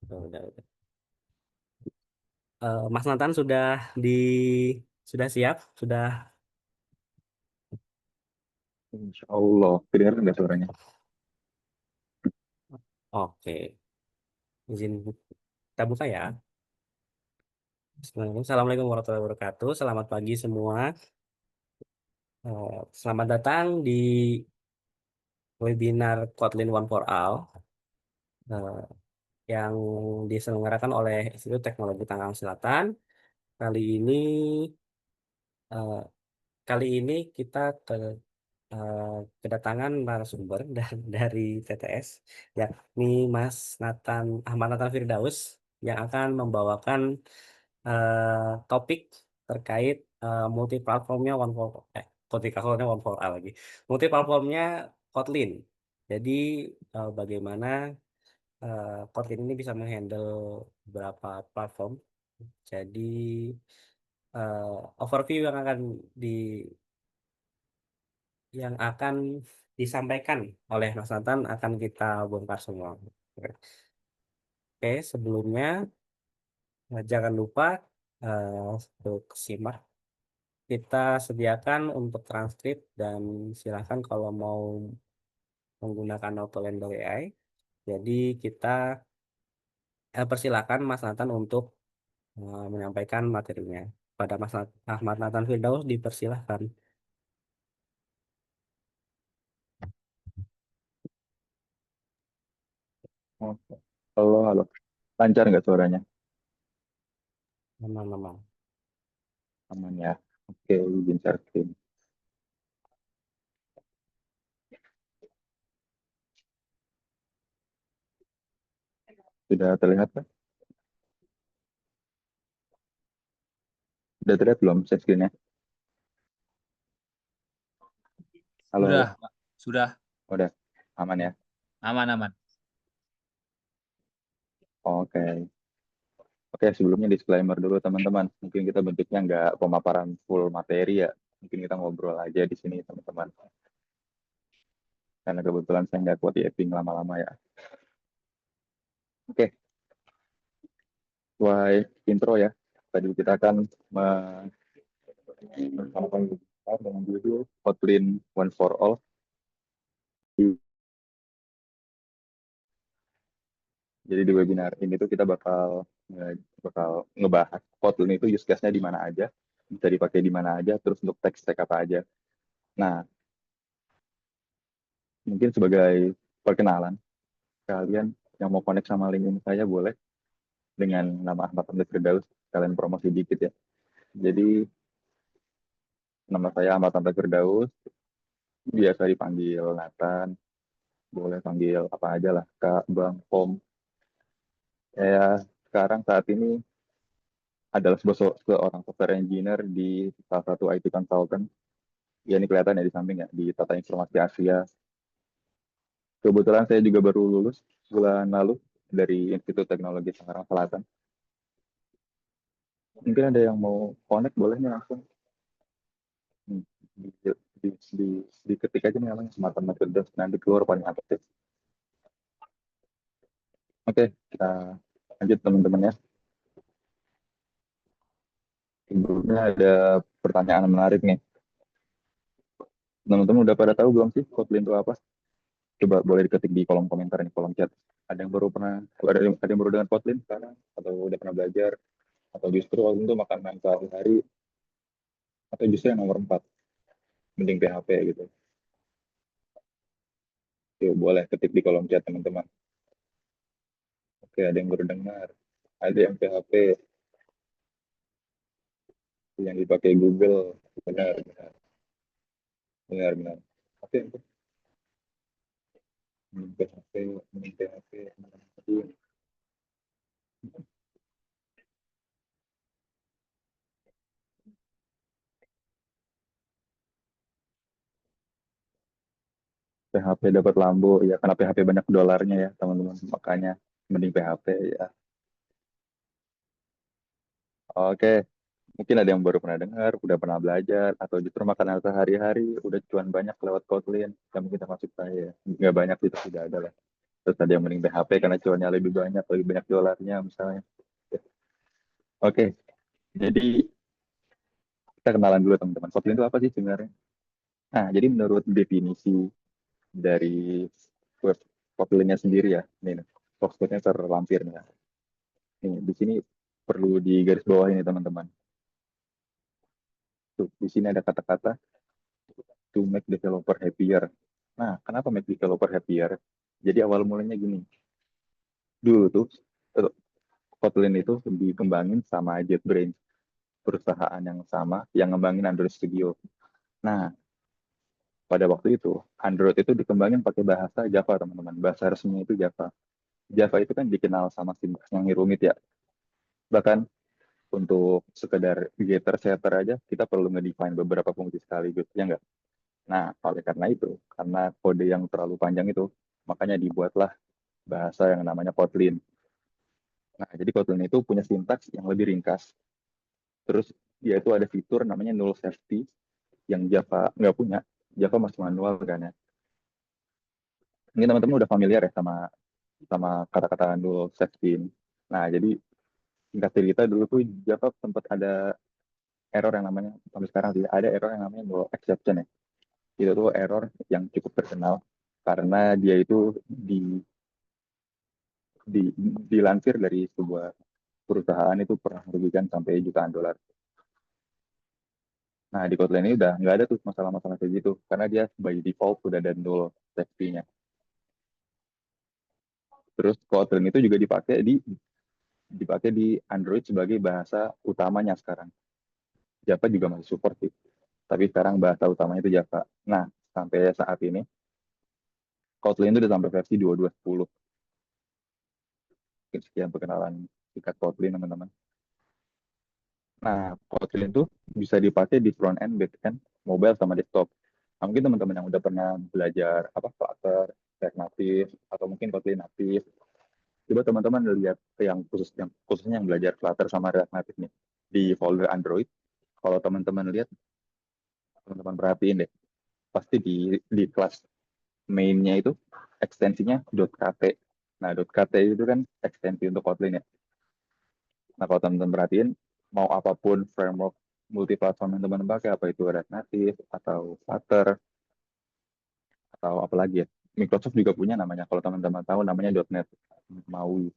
Oh, udah. Mas Nathan di sudah siap? Sudah. Insya Allah. Kedengaran nggak suaranya? Oke. Izin kita buka ya. Bismillahirrahmanirrahim. Assalamualaikum warahmatullahi wabarakatuh. Selamat pagi semua. Selamat datang di webinar Kotlin One for All eh, yang diselenggarakan oleh Institut Teknologi Tangerang Selatan. Kali ini eh, kali ini kita eh, kedatangan narasumber dari TTS, yakni Mas Ahmad Nathan Firdaus, yang akan membawakan topik terkait multi-platformnya multi-platformnya One for All lagi, multi-platformnya Kotlin. Jadi bagaimana Kotlin ini bisa menghandle beberapa platform. Jadi overview di yang akan disampaikan oleh Mas Nathan akan kita bongkar semua. Oke, sebelumnya jangan lupa untuk simak. Kita sediakan untuk transkrip dan silakan kalau mau menggunakan Autolander AI. Jadi kita persilakan Mas Nathan untuk menyampaikan materinya. Pada Ahmad Nathan Firdaus dipersilahkan. Oke. Halo, halo. Lancar nggak suaranya? Aman-aman. Aman ya. Oke, izin sharing. Sudah terlihat kan? Sudah terlihat belum share screen-nya? Halo, halo. Sudah, Pak. Sudah Udah. Aman ya? aman-aman. Oke. Oke, sebelumnya disclaimer dulu teman-teman. Mungkin kita bentuknya nggak pemaparan full materi ya. Mungkin kita ngobrol aja di sini teman-teman. Karena kebetulan saya nggak kuat typing lama-lama ya. Oke, sesuai intro ya. Tadi kita akan bersama dengan judul Kotlin One for All. Jadi di webinar ini tuh kita bakal ngebahas Kotlin itu use case-nya di mana aja, bisa dipakai di mana aja, terus untuk tech stack apa aja. Nah, mungkin sebagai perkenalan, kalian yang mau connect sama link ini saya boleh dengan nama Ahmad Hamid Firdaus, kalian promosi dikit ya. Jadi nama saya Ahmad Hamid Firdaus, biasa dipanggil Nathan, boleh panggil apa aja lah, Kak, Bang, Om. Saya sekarang saat ini adalah seorang software engineer di salah satu IT consultant. Ya ini kelihatan ya di samping ya, di Tata Informasi Asia. Kebetulan saya juga baru lulus bulan lalu dari Institut Teknologi Tangerang Selatan. Mungkin ada yang mau connect, boleh nih langsung. Hmm, Di, diketik aja nih namanya, Smart Methods, nanti keluar paling aktif. Oke, kita lanjut teman-teman ya. Sebelumnya ada pertanyaan menarik nih. Teman-teman udah pada tahu belum sih Kotlin itu apa? Coba boleh diketik di kolom komentar nih, kolom chat. Ada yang baru pernah, ada yang baru dengan Kotlin sekarang? Atau udah pernah belajar? Atau justru waktu itu makan main sehari-hari? Atau justru yang nomor 4, mending PHP gitu? Yuk, boleh ketik di kolom chat teman-teman. Oke, ada yang baru dengar. Ada yang PHP yang dipakai Google. Benar, benar, benar, benar. Oke, mending PHP, mending PHP. PHP dapat lampu, ya karena PHP banyak dolarnya ya teman-teman. Makanya mending PHP ya. Oke, mungkin ada yang baru pernah dengar, udah pernah belajar, atau justru makanan sehari-hari, udah cuan banyak lewat Kotlin, yang kita masuk saya. Nggak banyak itu, tidak ada lah. Terus ada yang mending PHP karena cuannya lebih banyak dolarnya misalnya. Oke, jadi kita kenalan dulu teman-teman. Kotlin itu apa sih sebenarnya? Nah, jadi menurut definisi dari web Kotlin-nya sendiri ya, ini nih, source-nya terlampir nih. Ya. Nih, di sini perlu di garis bawah ini teman-teman. Tuh, di sini ada kata-kata to make developer happier. Nah, kenapa make developer happier? Jadi awal mulanya gini. Dulu tuh eh, Kotlin itu dikembangin sama JetBrains, perusahaan yang sama yang ngembangin Android Studio. Nah, pada waktu itu Android itu dikembangin pakai bahasa Java teman-teman. Bahasa resminya itu Java. Java itu kan dikenal sama sintaks yang rumit ya. Bahkan untuk sekedar getter setter aja kita perlu ngedefine beberapa fungsi sekaligus ya enggak. Nah, oleh karena itu, karena kode yang terlalu panjang itu, makanya dibuatlah bahasa yang namanya Kotlin. Nah, jadi Kotlin itu punya sintaks yang lebih ringkas. Terus dia itu ada fitur namanya null safety yang Java nggak punya. Java masih manual kan ya. Ini teman-teman udah familiar ya sama sama kata-kata null safety ini. Nah, jadi singkat cerita dulu tuh Java sempat ada error yang namanya sampai sekarang sih ada error yang namanya null exception ya. Itu tuh error yang cukup terkenal karena dia itu di, dilansir dari sebuah perusahaan itu pernah merugikan sampai jutaan dolar. Nah, di Kotlin ini udah nggak ada tuh masalah-masalah kayak gitu karena dia by default udah ada null safety-nya. Terus Kotlin itu juga dipakai di Android sebagai bahasa utamanya sekarang. Java juga masih support sih, tapi sekarang bahasa utamanya itu Java. Nah, sampai saat ini Kotlin itu udah sampai versi 2210. Sekian perkenalan singkat Kotlin, teman-teman. Nah, Kotlin itu bisa dipakai di front end, back end, mobile sama desktop. Nah, mungkin teman-teman yang udah pernah belajar apa Flutter, React Native, atau mungkin Kotlin Native, coba teman-teman lihat yang khususnya yang belajar Flutter sama React Native nih di folder Android. Kalau teman-teman lihat, teman-teman perhatiin deh, pasti di kelas mainnya itu ekstensinya .kt. Nah, .kt itu kan ekstensi untuk Kotlin ya. Nah, kalau teman-teman perhatiin, mau apapun framework multi-platform yang teman-teman pakai, apa itu React Native, atau Flutter, atau apa lagi ya. Microsoft juga punya namanya, kalau teman-teman tahu namanya .NET MAUI.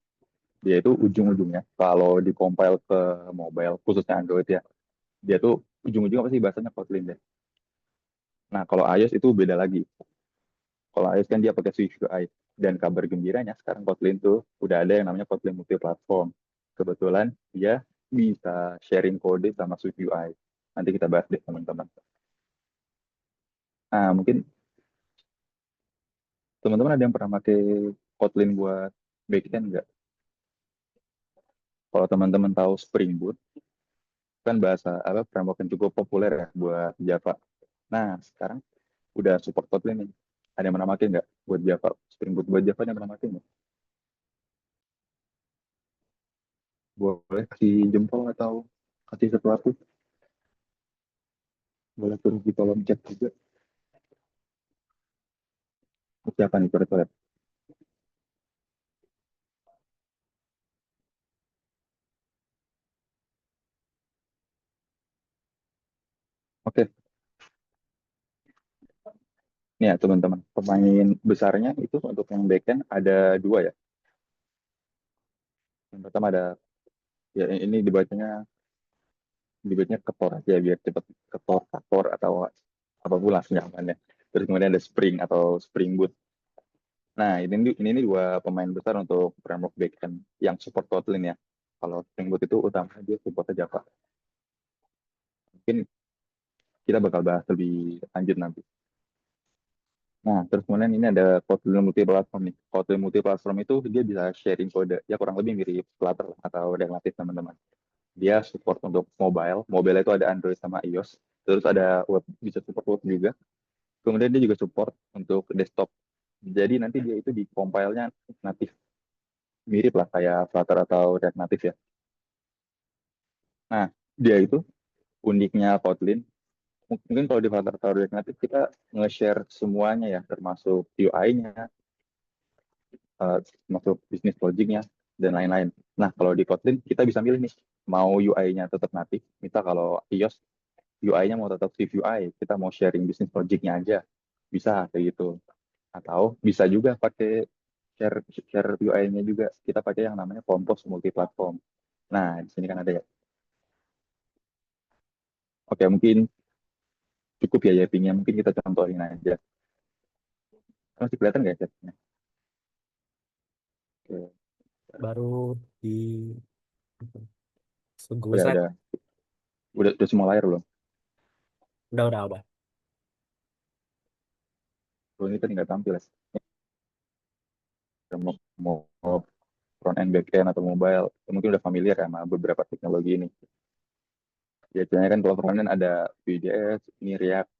Dia itu ujung-ujungnya, kalau di-compile ke mobile, khususnya Android ya, dia tuh ujung-ujungnya pasti bahasanya Kotlin deh. Nah, kalau iOS itu beda lagi. Kalau iOS kan dia pakai Swift UI. Dan kabar gembiranya sekarang Kotlin tuh udah ada yang namanya Kotlin multi-platform. Kebetulan dia bisa sharing kode sama Swift UI. Nanti kita bahas deh teman-teman. Nah, mungkin teman-teman ada yang pernah pakai Kotlin buat backend nggak? Kalau teman-teman tahu Spring Boot, kan bahasa apa framework yang cukup populer ya buat Java. Nah, sekarang udah support Kotlin nih. Ada yang pernah pakai nggak buat Java? Spring Boot buat Java ada yang pernah pakai nggak? Boleh kasih jempol atau kasih sesuatu? Boleh turun di kolom chat juga. Siapa nih coret-coret? Oke, nih ya teman-teman. Pemain besarnya itu untuk yang backend ada dua ya. Yang pertama ada, ya ini dibacanya Ketor aja biar cepet Ketor atau apapun lah senyamannya. Terus kemudian ada Spring atau Spring Boot. Nah, ini dua pemain besar untuk framework backend yang support Kotlin ya. Kalau Spring Boot itu utama dia support Java. Mungkin kita bakal bahas lebih lanjut nanti. Nah, terus kemudian ini ada Kotlin multi-platform nih. Kotlin multi-platform itu dia bisa sharing kode. Ya kurang lebih mirip Flutter lah, atau React Native teman-teman. Dia support untuk mobile. Mobile itu ada Android sama iOS. Terus ada web, bisa support web juga. Kemudian dia juga support untuk desktop. Jadi nanti dia itu di compile-nya natif. Mirip lah kayak Flutter atau React Native ya. Nah, dia itu uniknya Kotlin. Mungkin kalau di Flutter atau React Native kita nge-share semuanya ya, termasuk UI-nya, eh, masuk bisnis logiknya dan lain-lain. Nah, kalau di Kotlin kita bisa milih nih, mau UI-nya tetap natif, misal kalau iOS UI-nya mau tetap Swift UI, kita mau sharing bisnis logiknya aja, bisa kayak gitu. Atau bisa juga pakai share share UI-nya juga, kita pakai yang namanya Compose multi-platform. Nah, di sini kan ada ya. Oke, mungkin cukup ya Yapping-nya, mungkin kita contohin aja. Masih kelihatan nggak ya chatnya? Oke. Baru di Google Udah, Slide. udah semua layar belum? Udah. Belum, ini tadi nggak tampil ya. Mau front end, back end atau mobile, mungkin udah familiar ya sama beberapa teknologi ini. Biasanya kan kalau front end ada Vue.js, ini React,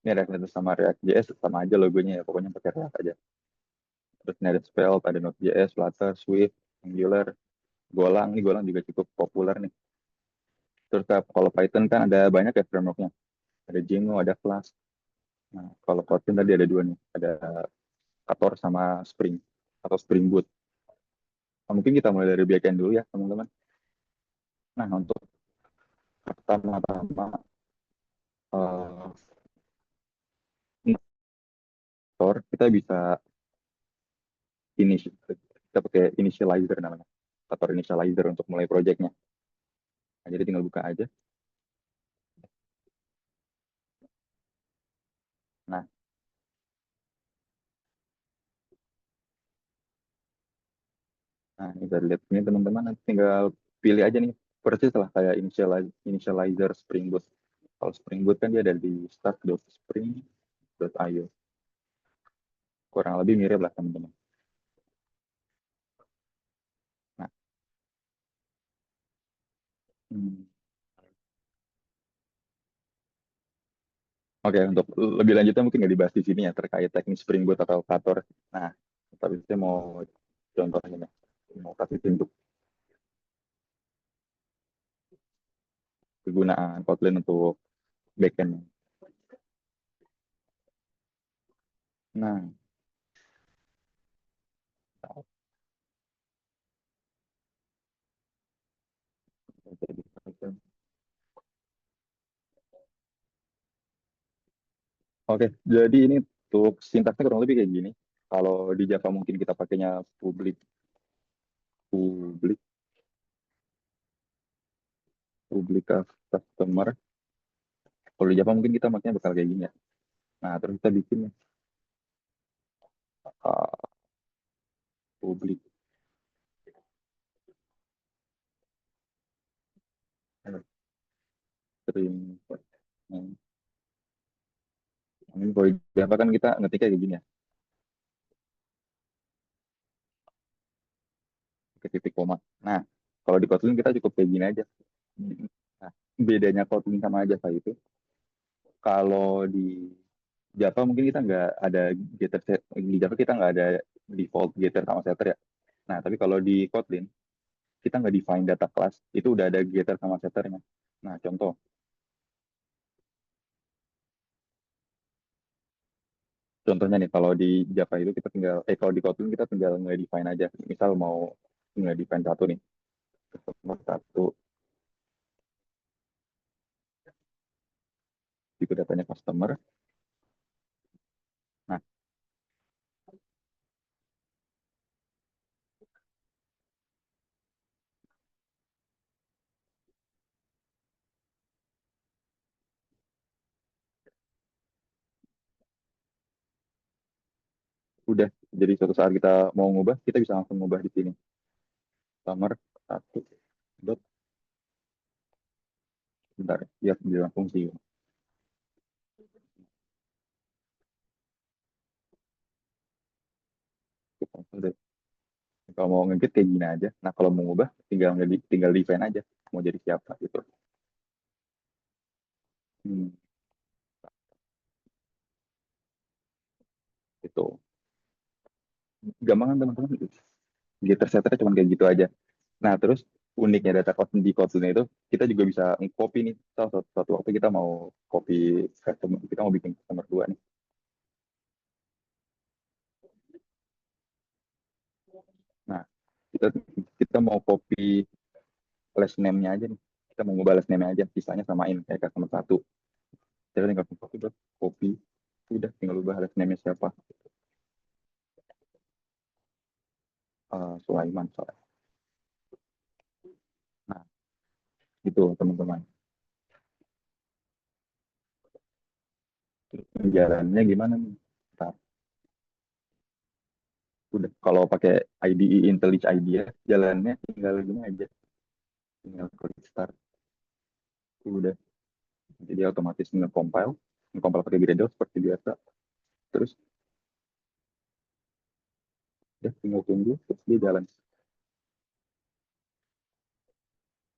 ini React sama React.js sama aja logonya ya, pokoknya pakai React aja. Terus ini ada Svelte, ada Node.js, Flutter, Swift, Angular, Golang, ini Golang juga cukup populer nih. Terus kalau Python kan ada banyak ya frameworknya, ada Django, ada Flask. Nah, kalau Kotlin tadi ada dua nih, ada Ktor sama Spring atau Spring Boot. Nah, mungkin kita mulai dari backend dulu ya teman-teman. Nah, untuk pertama-tama uh, kita bisa kita pakai initializer namanya, atau initializer untuk mulai projectnya. Nah, jadi tinggal buka aja. Nah, ini dari lihat ini teman-teman, nanti tinggal pilih aja nih persis lah kayak initializer Spring Boot. Kalau Spring Boot kan dia ada di start.spring.io. Kurang lebih mirip lah teman-teman. Nah, hmm. Oke, untuk lebih lanjutnya mungkin nggak dibahas di sini ya terkait teknik Spring Boot atau Ktor. Nah, tapi saya mau contohnya nih. Mau kasih untuk kegunaan Kotlin untuk backend. Nah, oke, jadi ini untuk sintaksnya kurang lebih kayak gini. Kalau di Java mungkin kita pakainya public, public, public customer. Kalau di Java mungkin kita makanya bakal kayak gini ya. Nah, terus kita bikin uh, public string. Nah, ini kalau di Java kan kita ngetiknya kayak gini ya, ke titik koma. Nah, kalau di Kotlin kita cukup kayak gini aja. Nah, bedanya Kotlin sama Java itu, kalau di Java mungkin kita nggak ada di Java kita nggak ada default getter sama setter ya. Nah, tapi kalau di Kotlin kita nggak define data class, itu udah ada getter sama setternya. Nah, contohnya nih kalau di Java itu kita tinggal, kalau di Kotlin kita tinggal nge-define aja. Misal mau nge-define satu nih, customer satu, itu datanya customer. Nah, udah. Jadi suatu saat kita mau ngubah, kita bisa langsung ngubah di sini. Customer satu, dot, bentar, ya, bilang fungsi. Udah. Kalau mau ngedit kayak gini aja. Nah, kalau mau ngubah, tinggal define aja. Mau jadi siapa gitu. Hmm, itu. Gampang kan teman-teman? Getter setternya cuma kayak gitu aja. Nah, terus uniknya data Kotlin di Kotlin itu, kita juga bisa copy nih. Suatu waktu kita mau copy customer, kita mau bikin customer dua nih. kita kita mau copy last name-nya aja nih. Kita mau ngubah last name-nya aja, sisanya samain kayak customer satu. Kita tinggal copy, copy, udah tinggal ubah last name-nya siapa. Sulaiman soalnya. Nah, gitu teman-teman. Terus jalannya gimana nih? Nah, udah kalau pakai IDE IntelliJ IDEA, jalannya tinggal gini aja, tinggal klik start, udah. Jadi otomatis nge-compile, nge-compile pakai Gradle seperti biasa. Terus udah tinggal tunggu, terus dia jalan.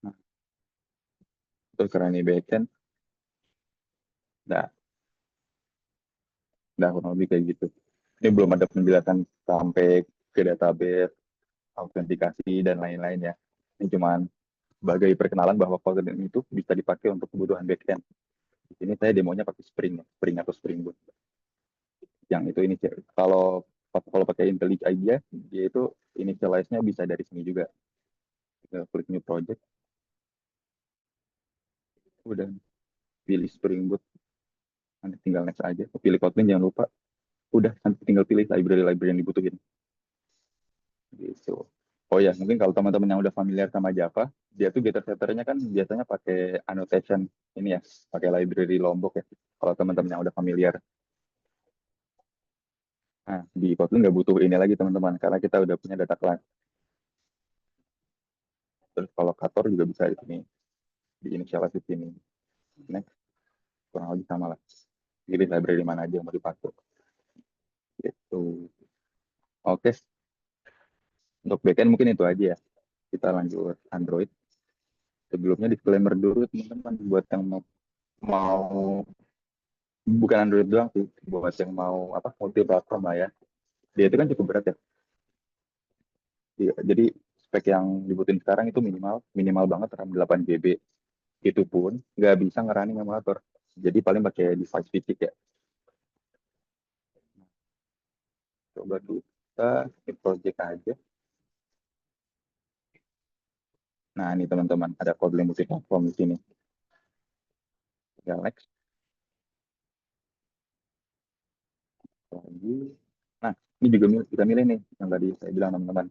Nah, terus karena ini backend, udah, kurang lebih kayak gitu. Ini belum ada penjelasan sampai ke database, autentikasi, dan lain-lain ya. Ini cuma sebagai perkenalan bahwa Kotlin itu bisa dipakai untuk kebutuhan backend. Di sini saya demonya pakai Spring, ya. Spring atau Spring Boot. Yang itu ini kalau kalau pakai IntelliJ IDEA, dia itu initialize-nya bisa dari sini juga. Tinggal klik new project, udah pilih Spring Boot, nanti tinggal next aja. Pilih Kotlin jangan lupa. Udah, nanti tinggal pilih library-library yang dibutuhin. Gitu. Oh ya, mungkin kalau teman-teman yang udah familiar sama Java, dia tuh getter setternya kan biasanya pakai annotation ini ya, pakai library Lombok ya. Kalau teman-teman yang udah familiar. Nah, di Kotlin nggak butuh ini lagi teman-teman, karena kita udah punya data class. Terus kalau Kator juga bisa di sini, di initialize di sini. Next, kurang lebih sama lah. Pilih library mana aja yang mau dipakai. Gitu. Oke, untuk backend mungkin itu aja ya. Kita lanjut Android. Sebelumnya disclaimer dulu teman-teman buat yang mau bukan Android doang sih, buat yang mau apa multi platform lah ya. Dia itu kan cukup berat ya. Jadi spek yang dibutuhin sekarang itu minimal minimal banget RAM 8 GB. Itu pun nggak bisa ngerunning emulator. Jadi paling pakai device fisik ya. Coba kita di project aja. Nah ini teman-teman ada Kotlin multi platform di sini. Tinggal next lagi. Nah ini juga bisa milih nih yang tadi saya bilang teman-teman.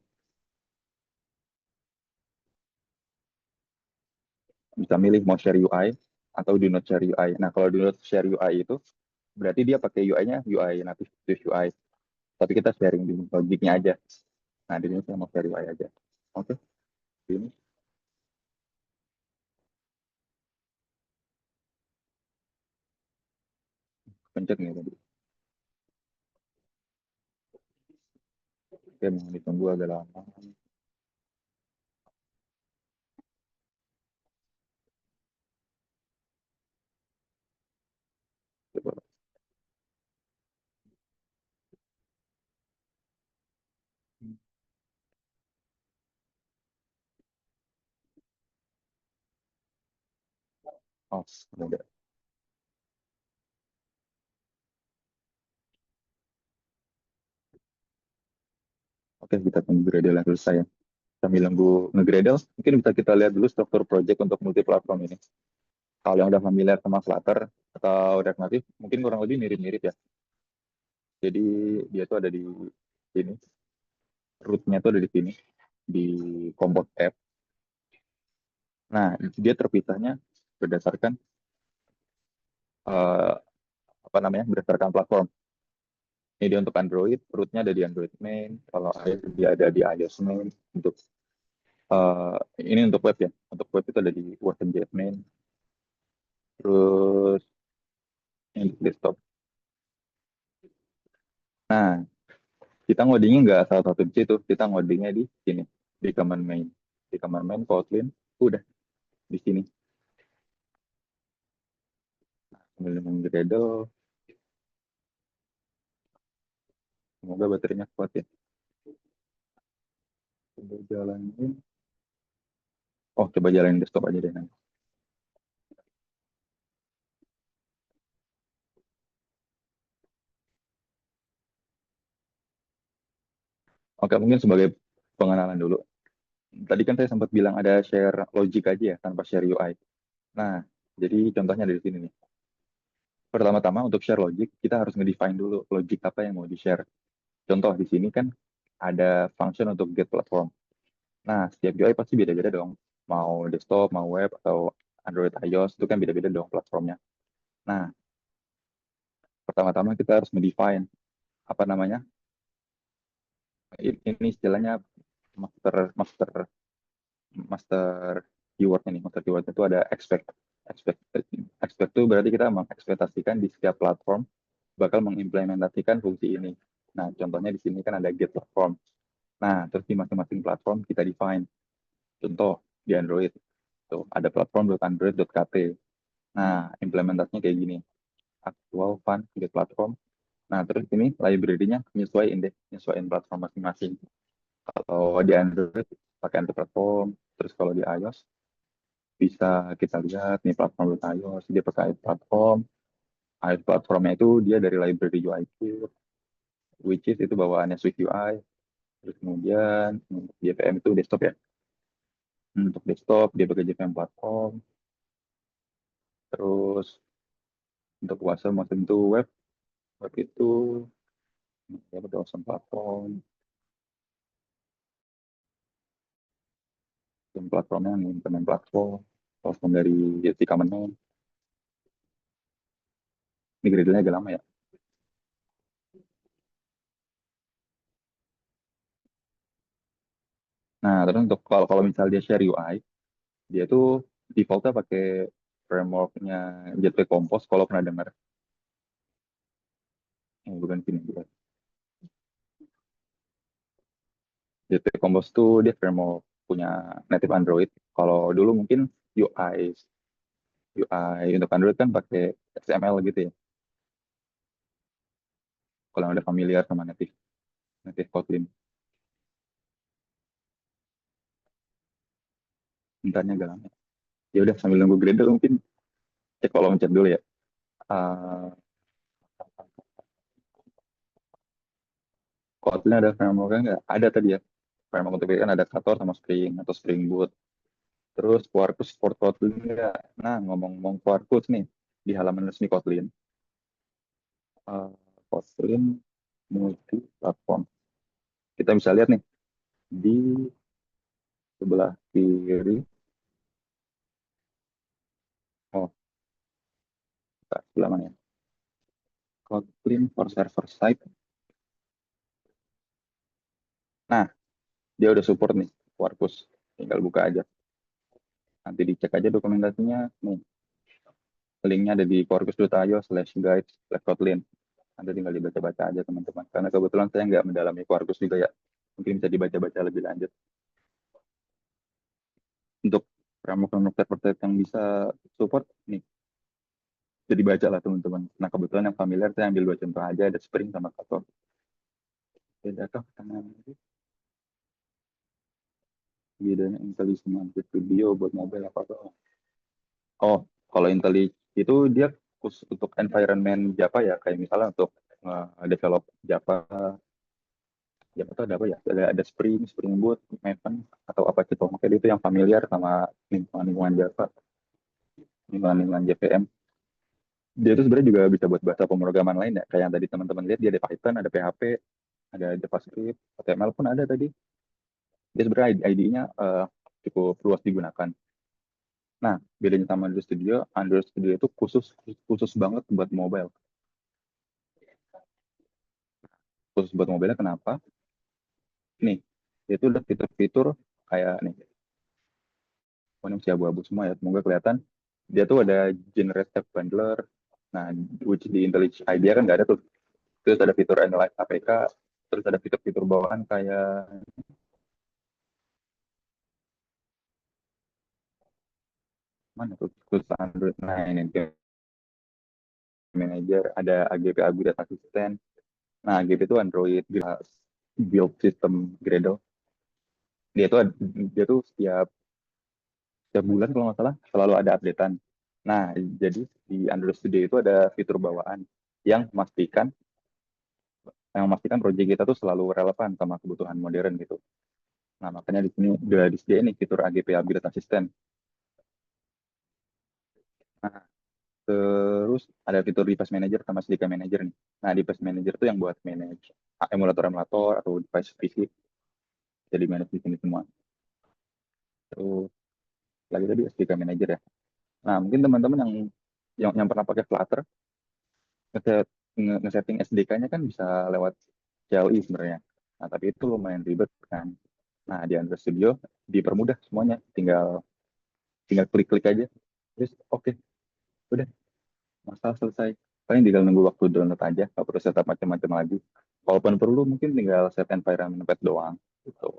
Bisa milih mau share UI atau do not share UI. Nah kalau do not share UI itu berarti dia pakai UI-nya UI native Swift UI. Tapi kita sharing di logiknya aja. Nah, di sini saya mau share UI aja. Oke, ini pencet nih tadi. Oke, mau ditunggu agak lama. Coba. Oh, udah. Oke, kita tunggu Gradle yang selesai ya. Sambil nunggu nge-Gradle, mungkin bisa kita lihat dulu struktur project untuk multi platform ini. Kalau yang udah familiar sama Flutter atau React Native, mungkin kurang lebih mirip-mirip ya. Jadi dia tuh ada di sini, root-nya tuh ada di sini, di Compose app. Nah, dia terpisahnya berdasarkan eh, apa namanya? Berdasarkan platform. Ini dia untuk Android, rootnya ada di Android main. Kalau iOS dia ada di iOS main. Untuk eh, ini untuk web ya. Untuk web itu ada di Version.js main. Terus ini untuk desktop. Nah, kita ngodingnya nggak salah satu di situ. Kita ngodingnya di sini, di command main. Di command main Kotlin, udah di sini. Sambil nunggu Gradle, semoga baterainya kuat ya. Coba jalanin. Oh, coba jalanin desktop aja deh nanti. Oke, mungkin sebagai pengenalan dulu. Tadi kan saya sempat bilang ada share logic aja ya, tanpa share UI. Nah, jadi contohnya dari sini nih. Pertama-tama untuk share logic, kita harus ngedefine dulu logic apa yang mau di-share. Contoh di sini kan ada function untuk get platform. Nah, setiap UI pasti beda-beda dong. Mau desktop, mau web, atau Android, iOS, itu kan beda-beda dong platformnya. Nah, pertama-tama kita harus ngedefine apa namanya. Ini istilahnya master master master keywordnya nih. Master keyword itu ada expect. Expect, expect itu berarti kita mengekspektasikan di setiap platform bakal mengimplementasikan fungsi ini. Nah, contohnya di sini kan ada get platform. Nah, terus di masing-masing platform kita define. Contoh di Android, tuh ada platform.android.kt. Nah, implementasinya kayak gini. Actual, fun, get platform. Nah, terus ini library-nya nyesuaiin deh, nyesuaiin platform masing-masing. Kalau di Android pakai anti platform, terus kalau di iOS bisa kita lihat nih platform di iOS dia pakai platform. iOS platformnya itu dia dari library UIKit, which is itu bawaannya Swift UI. Terus kemudian untuk JVM itu desktop ya. Untuk desktop dia pakai JVM platform. Terus untuk WhatsApp macam itu web, web itu ya pakai WhatsApp platform. Dan platformnya yang implement platform dari Jessica Menon. Ini gradenya agak lama ya. Nah, terus untuk kalau kalau misal dia share UI, dia tuh defaultnya pakai frameworknya Jetpack Compose kalau pernah dengar. Bukan sini. Bukan. Jetpack Compose tuh dia framework punya native Android. Kalau dulu mungkin UI untuk Android kan pakai XML gitu ya. Kalau yang udah familiar sama native native Kotlin, bentarnya agak lama. Ya udah sambil nunggu Gradle mungkin cek kolom chat dulu ya. Uh, Kotlin ada frameworknya nggak? Ada tadi ya. Framework untuk kan ada Ktor sama Spring atau Spring Boot. Terus Quarkus support Kotlin nggak? Nah, ngomong-ngomong Quarkus nih, di halaman resmi Kotlin, uh, Kotlin multi platform. Kita bisa lihat nih, di sebelah kiri, oh, tak, sebelah mana ya? Kotlin for server side. Nah, dia udah support nih, Quarkus. Tinggal buka aja. Nanti dicek aja dokumentasinya. Nih, linknya ada di quarkus.io/guide/kotlin. Nanti tinggal dibaca-baca aja teman-teman. Karena kebetulan saya nggak mendalami Quarkus juga ya. Mungkin bisa dibaca-baca lebih lanjut. Untuk framework-framework server yang bisa support, nih, jadi baca lah teman-teman. Nah, kebetulan yang familiar saya ambil dua contoh aja, ada Spring sama Ktor. Beda kah tangan ini? Bedanya IntelliJ sama Studio buat mobile apa tuh? Oh, kalau IntelliJ itu dia khusus untuk environment Java ya, kayak misalnya untuk develop Java. Java itu ada apa ya? Ada Spring, Spring Boot, Maven, atau apa gitu. Makanya itu yang familiar sama lingkungan Java, lingkungan JVM. Dia itu sebenarnya juga bisa buat bahasa pemrograman lain ya. Kayak yang tadi teman-teman lihat, dia ada Python, ada PHP, ada JavaScript, HTML pun ada tadi. Dia sebenarnya IDE-nya cukup luas digunakan. Nah, bedanya sama Android Studio itu khusus khusus banget buat mobile. Khusus buat mobile kenapa? Nih, itu udah fitur-fitur kayak nih, oh, ini masih abu-abu semua ya, semoga kelihatan. Dia tuh ada generate step bundler, nah, which di IntelliJ IDEA kan nggak ada tuh. Terus ada fitur analyze APK, terus ada fitur-fitur bawahan kayak mana tuh, terus Android. Nah, ini Game Manager, ada AGP Upgrade Assistant. Nah, AGP itu Android build system Gradle. Dia tuh dia tuh setiap bulan kalau nggak salah selalu ada updatean. Nah, jadi di Android Studio itu ada fitur bawaan yang memastikan project kita tuh selalu relevan sama kebutuhan modern gitu. Nah, makanya di sini udah disediain nih fitur AGP Upgrade Assistant. Nah, terus ada fitur device manager sama SDK manager nih. Nah, device manager tuh yang buat manage emulator-emulator atau device fisik, jadi manage di sini semua. Terus lagi tadi SDK manager ya. Nah, mungkin teman-teman yang pernah pakai Flutter, nge- nge-setting SDK-nya kan bisa lewat CLI sebenarnya. Nah, tapi itu lumayan ribet kan. Nah, di Android Studio dipermudah semuanya, tinggal tinggal klik-klik aja. Terus oke, udah masalah selesai. Paling tinggal nunggu waktu download aja, nggak perlu setup macam-macam lagi. Walaupun perlu, mungkin tinggal set environment pet doang. Gitu.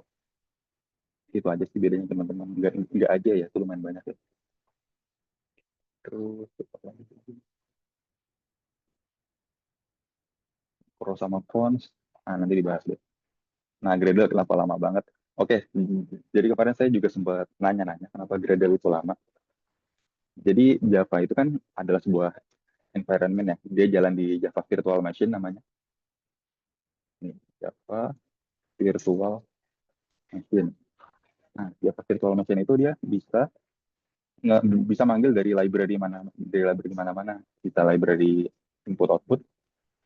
Itu aja sih bedanya teman-teman. Nggak aja ya, itu lumayan banyak ya. Terus, apa lagi? Pro sama Cons, nah nanti dibahas deh. Nah, Gradle kenapa lama banget? Oke, jadi kemarin saya juga sempat nanya-nanya kenapa Gradle itu lama. Jadi Java itu kan adalah sebuah environment ya. Dia jalan di Java Virtual Machine namanya. Nih, Java Virtual Machine. Nah, Java Virtual Machine itu dia nggak bisa manggil dari library mana-mana. Kita library input output.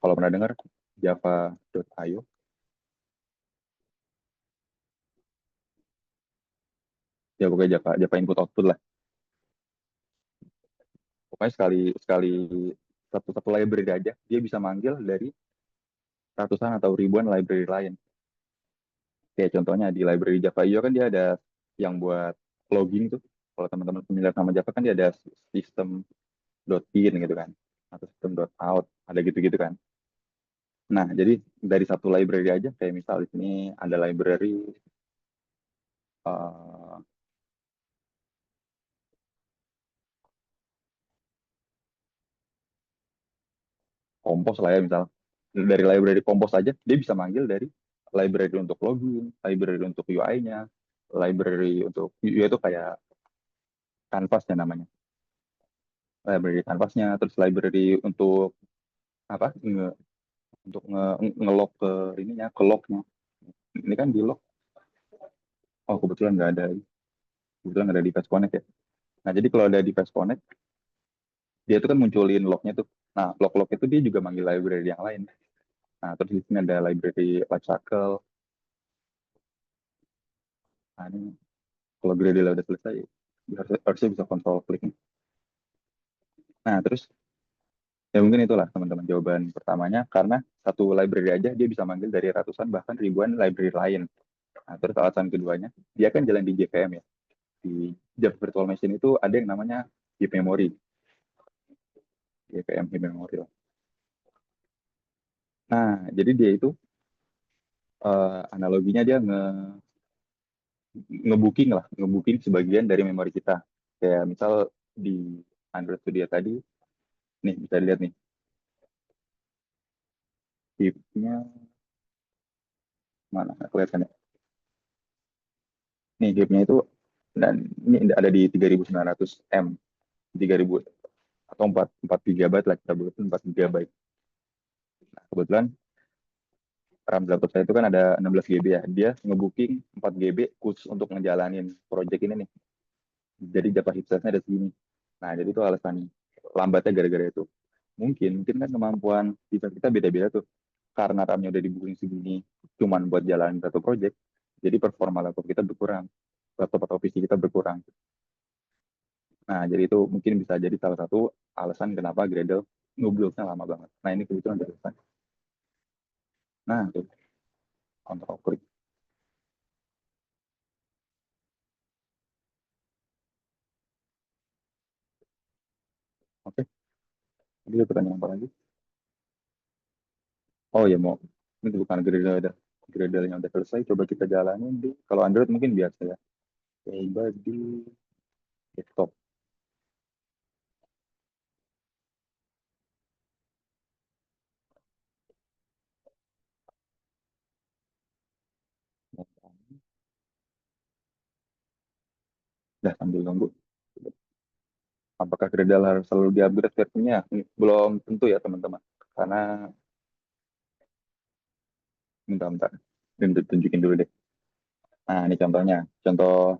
Kalau pernah dengar java.io, ya pokoknya Java Java input output lah. Pokoknya sekali sekali satu satu library aja dia bisa manggil dari ratusan atau ribuan library lain. Kayak contohnya di library Java.io kan dia ada yang buat logging tuh. Kalau teman-teman familiar sama Java kan dia ada system.in gitu kan, atau system.out, ada gitu-gitu kan. Nah, jadi dari satu library aja, kayak misal di sini ada library eh, kompos lah ya misal. Dari library kompos aja, dia bisa manggil dari library untuk login, library untuk UI-nya, library untuk UI itu kayak canvas ya namanya. Library canvasnya, terus library untuk apa? Untuk nge-log ke ininya, ke lognya. Ini kan di log. Oh, kebetulan nggak ada device connect ya. Nah, jadi kalau ada device connect, dia tuh kan munculin lognya tuh. Nah, log-log itu dia juga manggil library yang lain. Nah, terus di sini ada library lifecycle. Nah, ini kalau Gradle udah selesai, harusnya bisa kontrol klik. Nah, terus ya mungkin itulah teman-teman jawaban pertamanya, karena satu library aja dia bisa manggil dari ratusan bahkan ribuan library lain. Nah, terus alasan keduanya, dia kan jalan di JVM ya. Di Java Virtual Machine itu ada yang namanya heap memory, JVM heap memory lah. Nah, jadi dia itu analoginya dia ngebooking sebagian dari memori kita. Kayak misal di Android Studio tadi, nih bisa dilihat nih, heap-nya mana? Nggak kelihatan ya. Nih heap-nya itu, dan ini ada di 3900 M, 3000 atau 4 GB lah kita buatin 4 GB. Nah, kebetulan RAM laptop saya itu kan ada 16 GB ya. Dia ngebooking 4 GB khusus untuk ngejalanin project ini nih. Jadi kapasitasnya ada segini. Nah, jadi itu alasan lambatnya gara-gara itu. Mungkin kan kemampuan device kita beda-beda tuh. Karena RAM-nya udah di-booking segini, cuman buat jalan satu project, jadi performa laptop kita berkurang. Laptop atau PC kita berkurang. Nah, jadi itu mungkin bisa jadi salah satu alasan kenapa Gradle ngebuild-nya lama banget. Nah, ini kebetulan udah selesai. Nah, itu kontrol klik. Oke, jadi ada pertanyaan apa lagi? Oh ya, mau ini bukan Gradle yang udah selesai, coba kita jalanin di kalau Android mungkin biasa ya. Coba di desktop. Dah sambil nunggu. Apakah Gradle harus selalu di-upgrade versinya? Belum tentu ya teman-teman. Karena bentar-bentar. Tunjukin dulu deh. Nah, ini contohnya. Contoh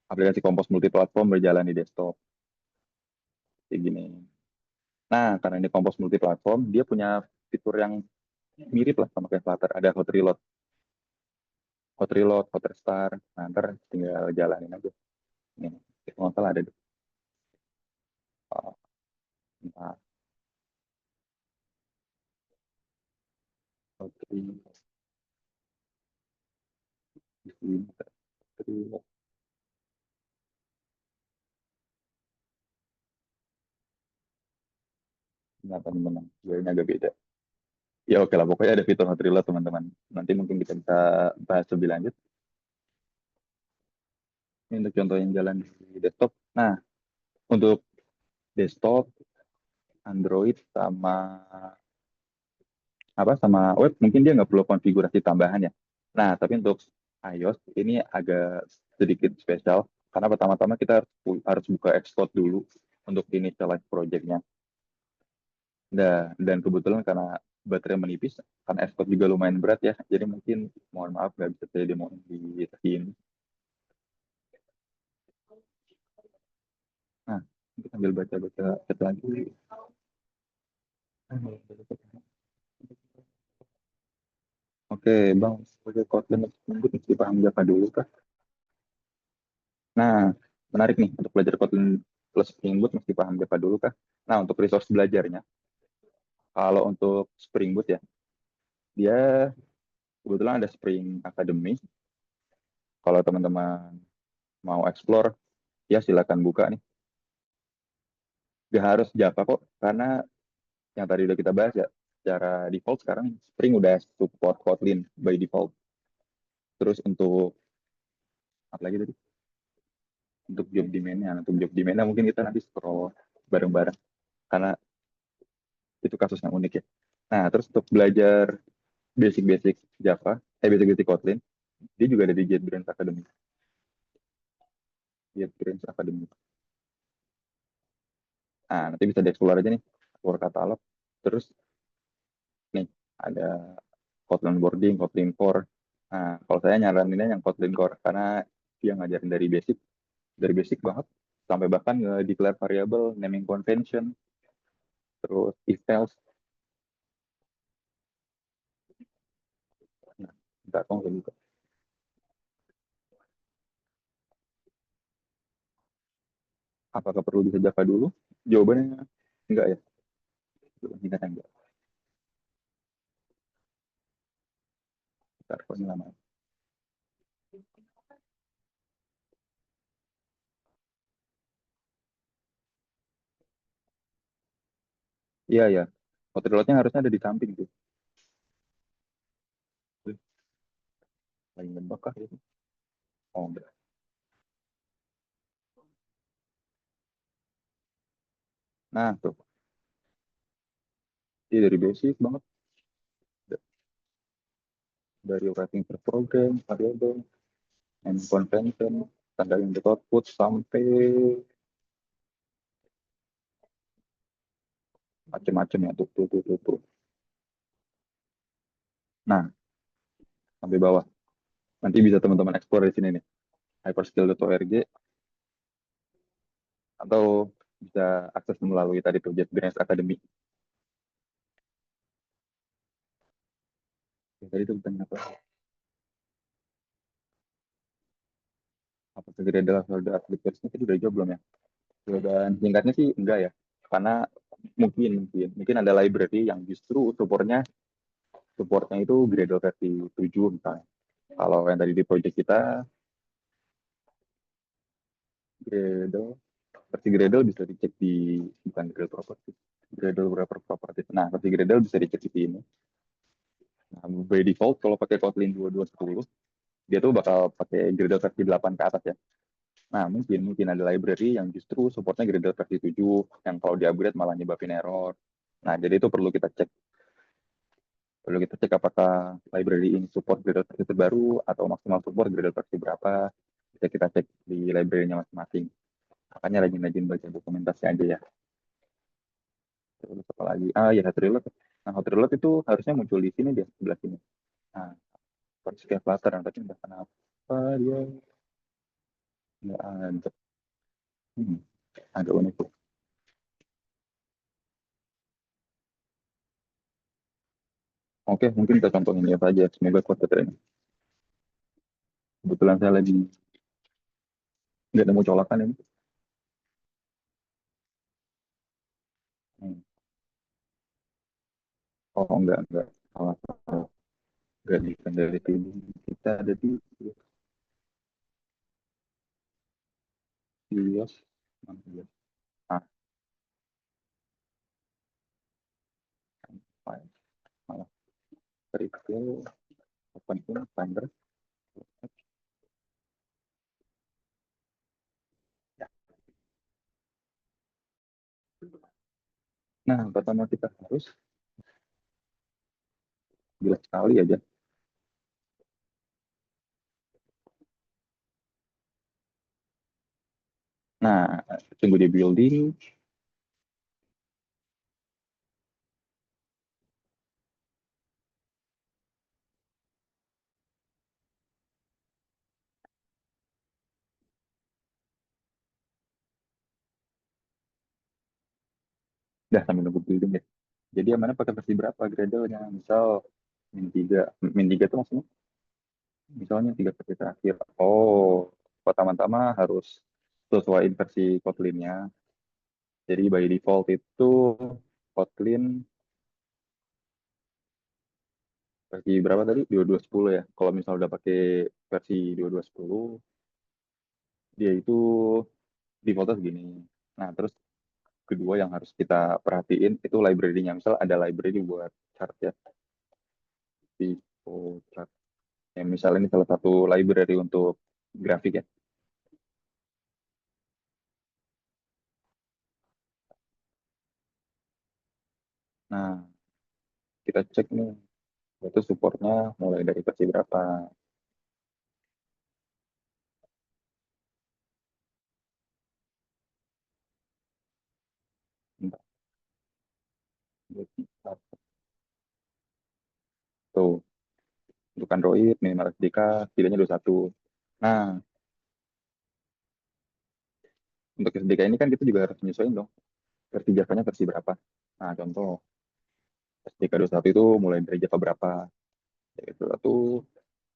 aplikasi Compose multiplatform berjalan di desktop. Kayak gini. Nah, karena ini Compose multiplatform, dia punya fitur yang mirip lah sama kayak Flutter. Ada hot reload, hot restart. Nah, ntar tinggal jalanin aja. Ini, itu nggak salah ada di nah, hot reload. Nah, teman-teman, ini agak beda. Ya oke lah, pokoknya ada fitur hot reload, teman-teman. Nanti mungkin kita bisa bahas lebih lanjut. Ini untuk contoh yang jalan di desktop. Nah, untuk desktop, Android sama web mungkin dia nggak perlu konfigurasi tambahan ya. Nah, tapi untuk iOS ini agak sedikit spesial karena pertama-tama kita harus buka Xcode dulu untuk initialize project-nya. Dan kebetulan karena baterai menipis, karena Xcode juga lumayan berat ya, jadi mungkin mohon maaf nggak bisa saya demo di sesi ini. Nah, kita sambil baca-baca chat lagi. Oke, Bang, sebagai Kotlin tersebut mesti paham Java dulu kah? Nah, menarik nih untuk belajar Kotlin plus Spring Boot mesti paham Java dulu kah? Nah, untuk resource belajarnya, kalau untuk Spring Boot ya, dia kebetulan ada Spring Academy. Kalau teman-teman mau explore, ya silakan buka nih. Gak harus Java kok, karena yang tadi udah kita bahas ya, secara default sekarang Spring udah support Kotlin by default. Terus untuk apa lagi tadi? Untuk job demand-nya, untuk job demand-nya mungkin kita nanti scroll bareng-bareng karena itu kasus yang unik ya. Nah, terus untuk belajar basic-basic Java, basic-basic Kotlin, dia juga ada di JetBrains Academy. JetBrains Academy. Nah, nanti bisa dieksplor aja nih, keluar katalog. Terus nih, ada Kotlin Boarding, Kotlin Core. Nah, kalau saya nyaraninnya yang Kotlin Core, karena dia ngajarin dari basic banget, sampai bahkan nge-declare variable, naming convention, terus if else. Nah, nggak tahu kayak gitu. Apakah perlu bisa Java dulu? Jawabannya enggak ya. Jawabannya enggak. Bentar, kok ini lama. Iya, ya. Autopilotnya harusnya ada di samping tuh. Wih, lagi ngebug kah itu? Oh, enggak. Nah, tuh. Ini dari basic banget. Dari writing per program, variable, and convention, tanda input output, sampai macam-macam ya. Tuh. Nah, sampai bawah. Nanti bisa teman-teman explore di sini nih. Hyperskill.org atau bisa akses melalui tadi tuh JetBrains Academy. Ya, tadi itu tentang apa? Apa segera adalah Solder aplikasinya tadi udah jawab belum ya? Jawaban singkatnya sih enggak ya. Karena mungkin ada library yang justru supportnya itu Gradle versi 7 misalnya. Kalau yang tadi di project kita Gradle versi Gradle bisa dicek di bukan Gradle property. Gradle wrapper property. Nah, versi Gradle bisa dicek di sini. Nah, by default kalau pakai Kotlin 2210 dia tuh bakal pakai Gradle versi 8 ke atas ya. Nah, mungkin ada library yang justru supportnya Gradle versi 7 yang kalau di-upgrade malah nyebabin error. Nah, jadi itu perlu kita cek apakah library ini support Gradle versi terbaru atau maksimal support Gradle versi berapa. Bisa kita cek di library-nya masing-masing. Makanya rajin-rajin baca dokumentasi aja ya. Terus apa lagi? Ah ya, hot reload. Nah, hot reload itu harusnya muncul di sini dia, sebelah sini. Nah, persis kayak Flutter, tapi entah kenapa. Kenapa dia nggak ada? Hmm, agak unik tuh. Oke, mungkin kita contohin ini aja. Semoga kuat baterainya. Kebetulan saya lagi nggak nemu colokan ini. Hmm. Oh, enggak. Salah, salah. Enggak di dari tim. Kita ada di Ilyas. Ah, fine. Malah retail, open pun, finder. Ya. Nah, pertama kita harus jelas sekali aja. Nah, tunggu di building. Dah sambil nunggu building deh. Jadi yang mana pakai versi berapa gradelnya? Misal min 3. Min 3 itu maksudnya? Misalnya 3 versi terakhir. Oh, pertama-tama harus sesuaiin versi Kotlin-nya. Jadi by default itu Kotlin versi berapa tadi? 2210 ya. Kalau misal udah pakai versi 2210, dia itu defaultnya segini. Nah, terus kedua yang harus kita perhatiin itu library-nya. Misal ada library buat chart ya. Tipo chart. Ya, misalnya ini salah satu library untuk grafik ya. Nah, kita cek nih, itu supportnya mulai dari versi berapa. Bentar, tuh, untuk Android minimal SDK setidaknya 21. Nah, untuk SDK ini kan kita juga harus menyesuaikan dong. Versi Java-nya versi berapa. Nah, contoh SDK 21 itu mulai dari Java berapa. Yaitu satu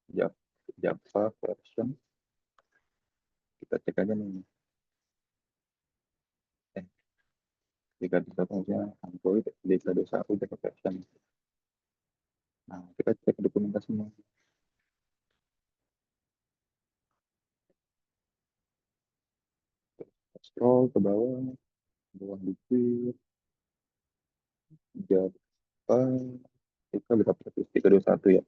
Java, Java version. Kita cek aja nih. Eh, SDK 21 maksudnya Android, SDK 21 Java version. Nah, kita cek dokumentasinya. Scroll ke bawah dikit, Java, kita bisa pakai SDK 21 ya.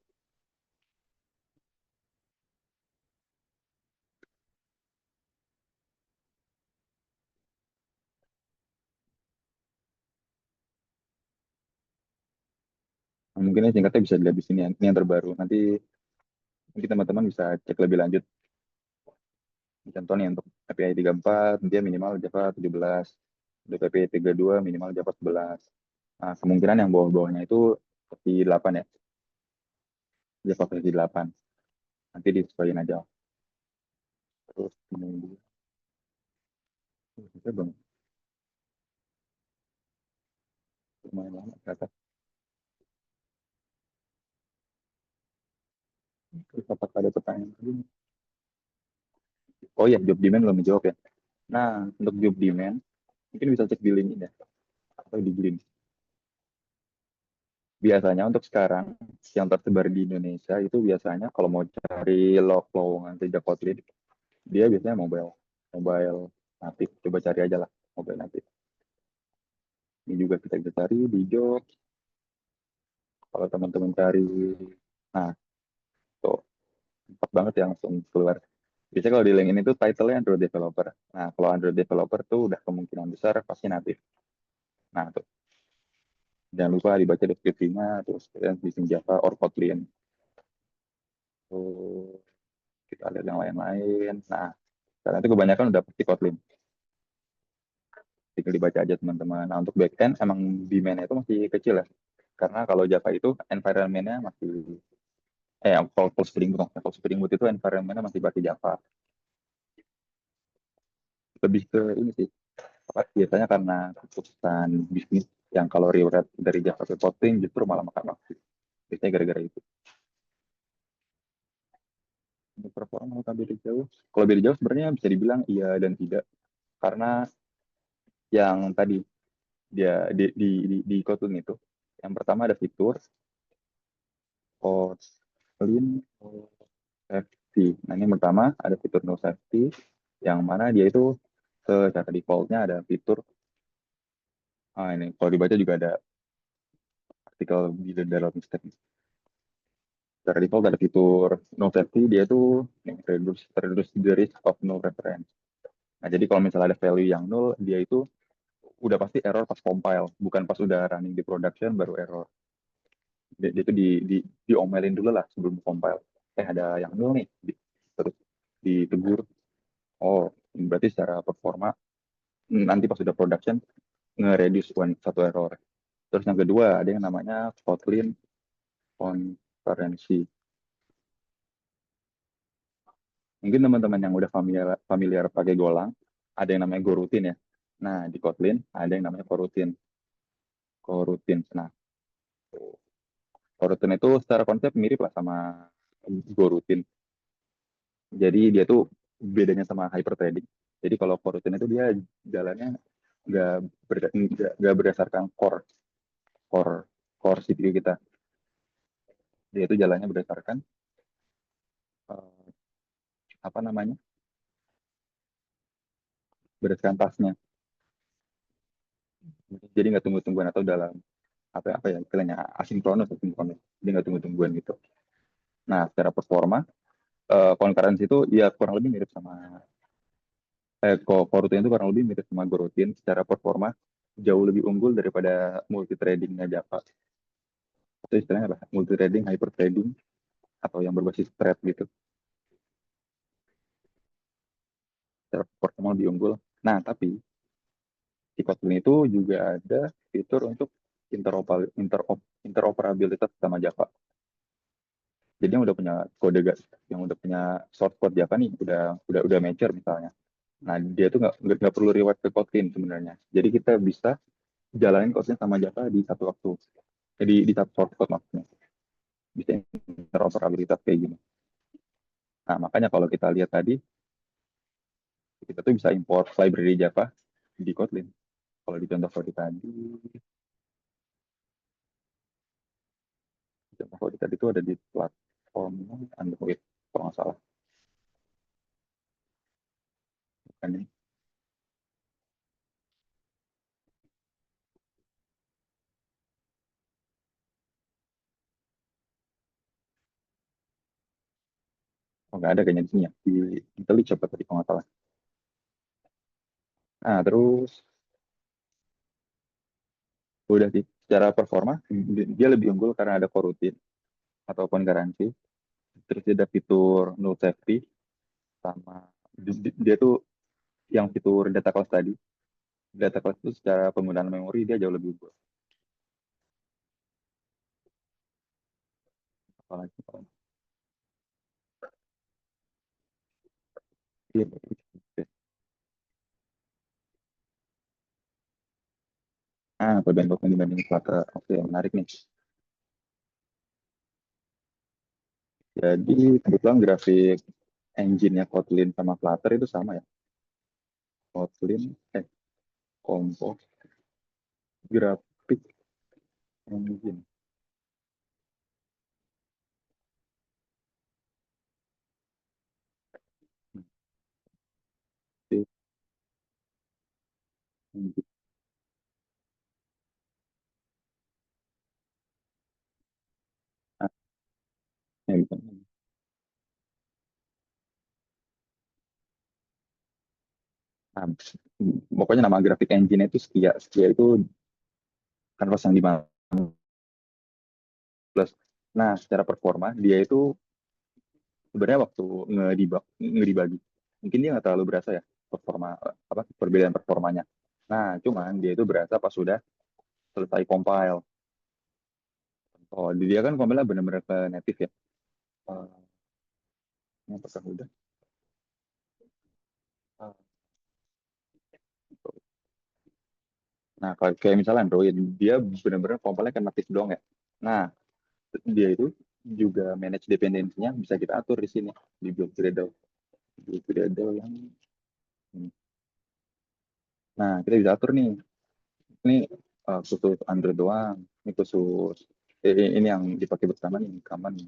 Nah, mungkin ini singkatnya bisa dilihat di sini, ini yang terbaru. Nanti teman-teman bisa cek lebih lanjut. Contohnya untuk API 34, dia minimal Java 17. Untuk API 32, minimal Java 11. Nah, kemungkinan yang bawah-bawahnya itu versi 8 ya, Java versi 8. Nanti disesuaikan aja. Terus kemudian, bisa bang, lumayan lama ke atas. Terus apakah ada pertanyaan lagi? Oh iya, job demand belum dijawab ya. Nah, untuk job demand, mungkin bisa cek di link ini ya, atau di link. Biasanya untuk sekarang, yang tersebar di Indonesia itu biasanya kalau mau cari lowongan kerja Kotlin, dia biasanya mobile natif. Coba cari aja lah, mobile natif. Ini juga kita bisa cari di job. Kalau teman-teman cari, nah, tuh, cepat banget ya langsung keluar. Biasanya kalau di LinkedIn itu title-nya Android Developer. Nah, kalau Android Developer tuh udah kemungkinan besar pasti natif. Nah, tuh, jangan lupa dibaca deskripsinya, terus kalian bisa Java or Kotlin. Tuh, kita lihat yang lain-lain. Nah, karena itu kebanyakan udah pasti Kotlin. Tinggal dibaca aja teman-teman. Nah, untuk backend emang demand-nya itu masih kecil ya. Karena kalau Java itu environment-nya masih Kalau Spring Boot, kalau Spring Boot itu environment-nya masih pakai Java. Lebih ke ini sih, apa, biasanya karena keputusan bisnis yang kalau rewrite dari Java ke Kotlin justru malah makan waktu. Biasanya gara-gara itu. Untuk performa kalau beda jauh. Kalau beda jauh sebenarnya bisa dibilang iya dan tidak. Karena yang tadi dia di Kotlin itu, yang pertama ada fitur Kotlin safety. Nah, ini yang pertama ada fitur no safety, yang mana dia itu secara defaultnya ada fitur, ini kalau dibaca juga ada artikel di dalam step. Secara default ada fitur no safety, dia itu reduce the risk of no reference. Nah, jadi kalau misalnya ada value yang nol, dia itu udah pasti error pas compile, bukan pas udah running di production baru error. Dia itu diomelin dulu lah sebelum compile. Ada yang nol nih, terus ditegur. Oh, berarti secara performa nanti pas udah production nge-reduce satu error. Terus yang kedua ada yang namanya Kotlin concurrency. Mungkin teman-teman yang udah familiar familiar pakai Golang, ada yang namanya goroutine ya. Nah, di Kotlin ada yang namanya coroutine. Coroutine. Nah, coroutine itu secara konsep mirip lah sama goroutine. Jadi dia tuh bedanya sama hyperthreading. Jadi kalau coroutine itu dia jalannya nggak nggak berdasarkan core core core CPU kita. Dia itu jalannya berdasarkan eh, apa namanya? Berdasarkan tasnya. Jadi nggak tunggu-tungguan atau dalam apa ya istilahnya asinkronus. Dia nggak tunggu-tungguan gitu. Nah, secara performa concurrency itu ya kurang lebih mirip sama coroutine itu kurang lebih mirip sama goroutine secara performa jauh lebih unggul daripada multi-threadingnya Java. Itu istilahnya apa? Multi-threading, hyper-threading, atau yang berbasis thread gitu. Secara performa lebih unggul. Nah, tapi di Kotlin itu juga ada fitur untuk interoperabilitas sama Java. Jadi yang udah punya kode gas, yang udah punya source code Java nih, udah mature misalnya. Nah, dia tuh nggak perlu rewrite ke Kotlin sebenarnya. Jadi kita bisa jalanin Kotlin sama Java di satu waktu. Jadi di satu source code maksudnya. Bisa interoperabilitas kayak gini. Nah, makanya kalau kita lihat tadi, kita tuh bisa import library Java di Kotlin. Kalau di contoh code tadi, contoh code tadi itu ada di platform Android, kalau nggak salah. Kan ini. Oh, nggak ada kayaknya di sini ya. Di IntelliJ coba tadi, kalau nggak salah. Nah, terus udah sih. Secara performa, dia lebih unggul karena ada coroutine ataupun garansi. Terus dia ada fitur null safety, sama dia tuh yang fitur data class tadi. Data class itu secara penggunaan memori dia jauh lebih unggul. Apalagi kalau dia perbandingan dibanding Flutter. Oke, menarik nih. Jadi kebetulan grafik engine-nya Kotlin sama Flutter itu sama ya. Kotlin, Compose, grafik engine. Nah, yang bisa. Nah, pokoknya nama grafik engine itu Skia. Skia itu kanvas yang 15. Nah, secara performa dia itu sebenarnya waktu ngedebug mungkin dia nggak terlalu berasa ya performa, apa perbedaan performanya. Nah, cuman dia itu berasa pas sudah selesai compile. Oh, dia kan compile benar-benar ke native ya. ini apakah udah? Ah, Nah, kalau kayak misalnya Android, dia benar-benar komponennya kan natif doang ya. Nah, dia itu juga manage dependensinya bisa kita atur di sini di build Gradle. Build Gradle yang ini. Nah, kita bisa atur nih. Ini khusus Android doang. Ini khusus ini yang dipakai bersama nih, rekaman.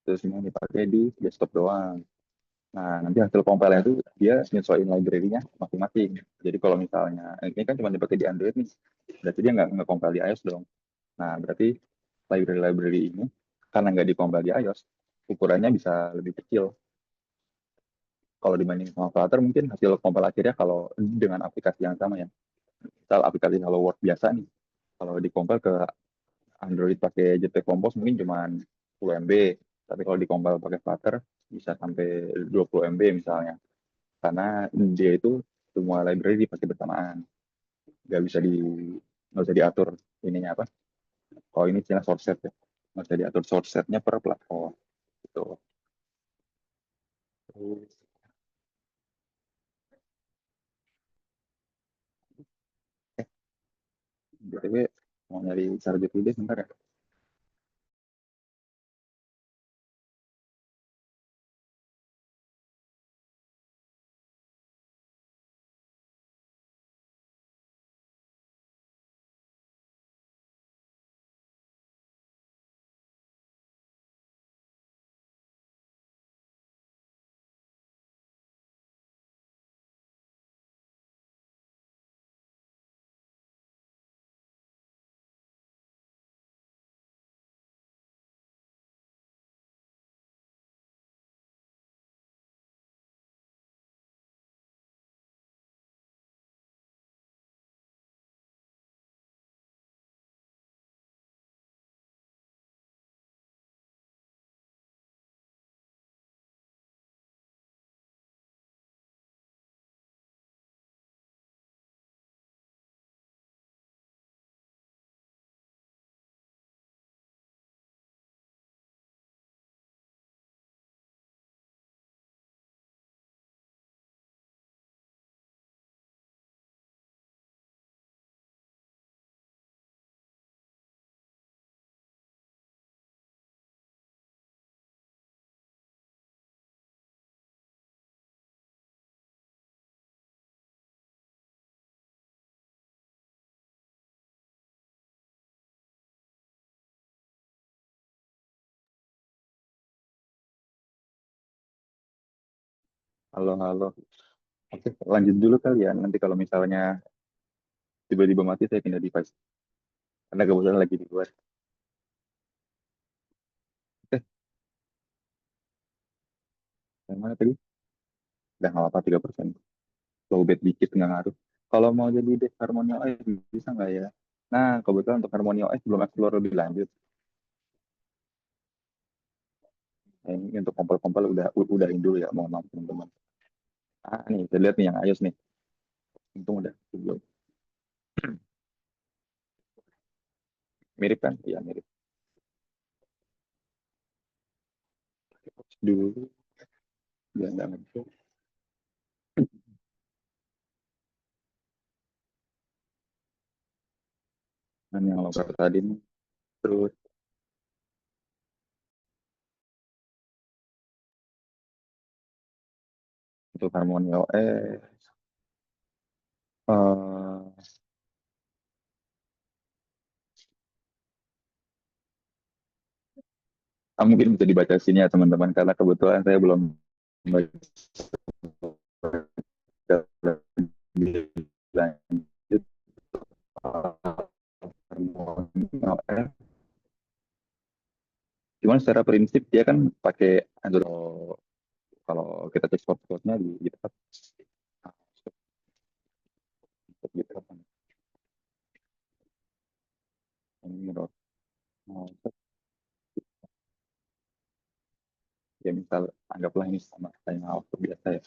Terus ini yang dipakai di desktop doang. Nah, nanti hasil compile itu dia nyesuaiin library-nya masing-masing. Jadi kalau misalnya ini kan cuma dipakai di Android nih, berarti dia nggak compile di iOS dong. Nah, berarti library-library ini karena nggak dikompil di iOS, ukurannya bisa lebih kecil. Kalau dibanding sama Flutter, mungkin hasil kompil akhirnya kalau dengan aplikasi yang sama ya. Misal aplikasi Hello World biasa nih, kalau dikompil ke Android pakai Jetpack Compose mungkin cuma 10 MB, tapi kalau dikompil pakai Flutter bisa sampai 20 MB misalnya. Karena dia itu semua library dipakai bersamaan. Nggak bisa di nggak bisa diatur ininya apa. Kalau ini istilah source set ya. Nggak bisa diatur source setnya per platform. Gitu. Terus, BTW mau nyari sarjana dulu deh sebentar ya. Halo, halo. Oke, lanjut dulu kali ya. Nanti kalau misalnya tiba-tiba mati, saya pindah device. Karena kebetulan lagi di luar. Oke, yang mana tadi? Udah nggak apa-apa, 3%. Low bed dikit, nggak ngaruh. Kalau mau jadi dev Harmony OS, bisa nggak ya? Nah, kebetulan untuk Harmony OS belum explore lebih lanjut. Nah, ini untuk kompil-kompil udahin dulu ya, mohon maaf teman-teman. Nih, saya lihat nih yang iOS nih. Untung udah. Belum. Mirip kan? Iya, mirip. Dulu, biar nggak ngecek. Dan yang lokal tadi nih. Terus untuk Harmony OS. Mungkin bisa dibaca sini ya teman-teman, karena kebetulan saya belum baca lebih lanjut. OS. Cuman secara prinsip dia kan pakai Android. Kalau kita cek source-nya di GitHub, nah, GitHub kan. Ini menurut nah, ya misal anggaplah ini sama kayak waktu biasa ya.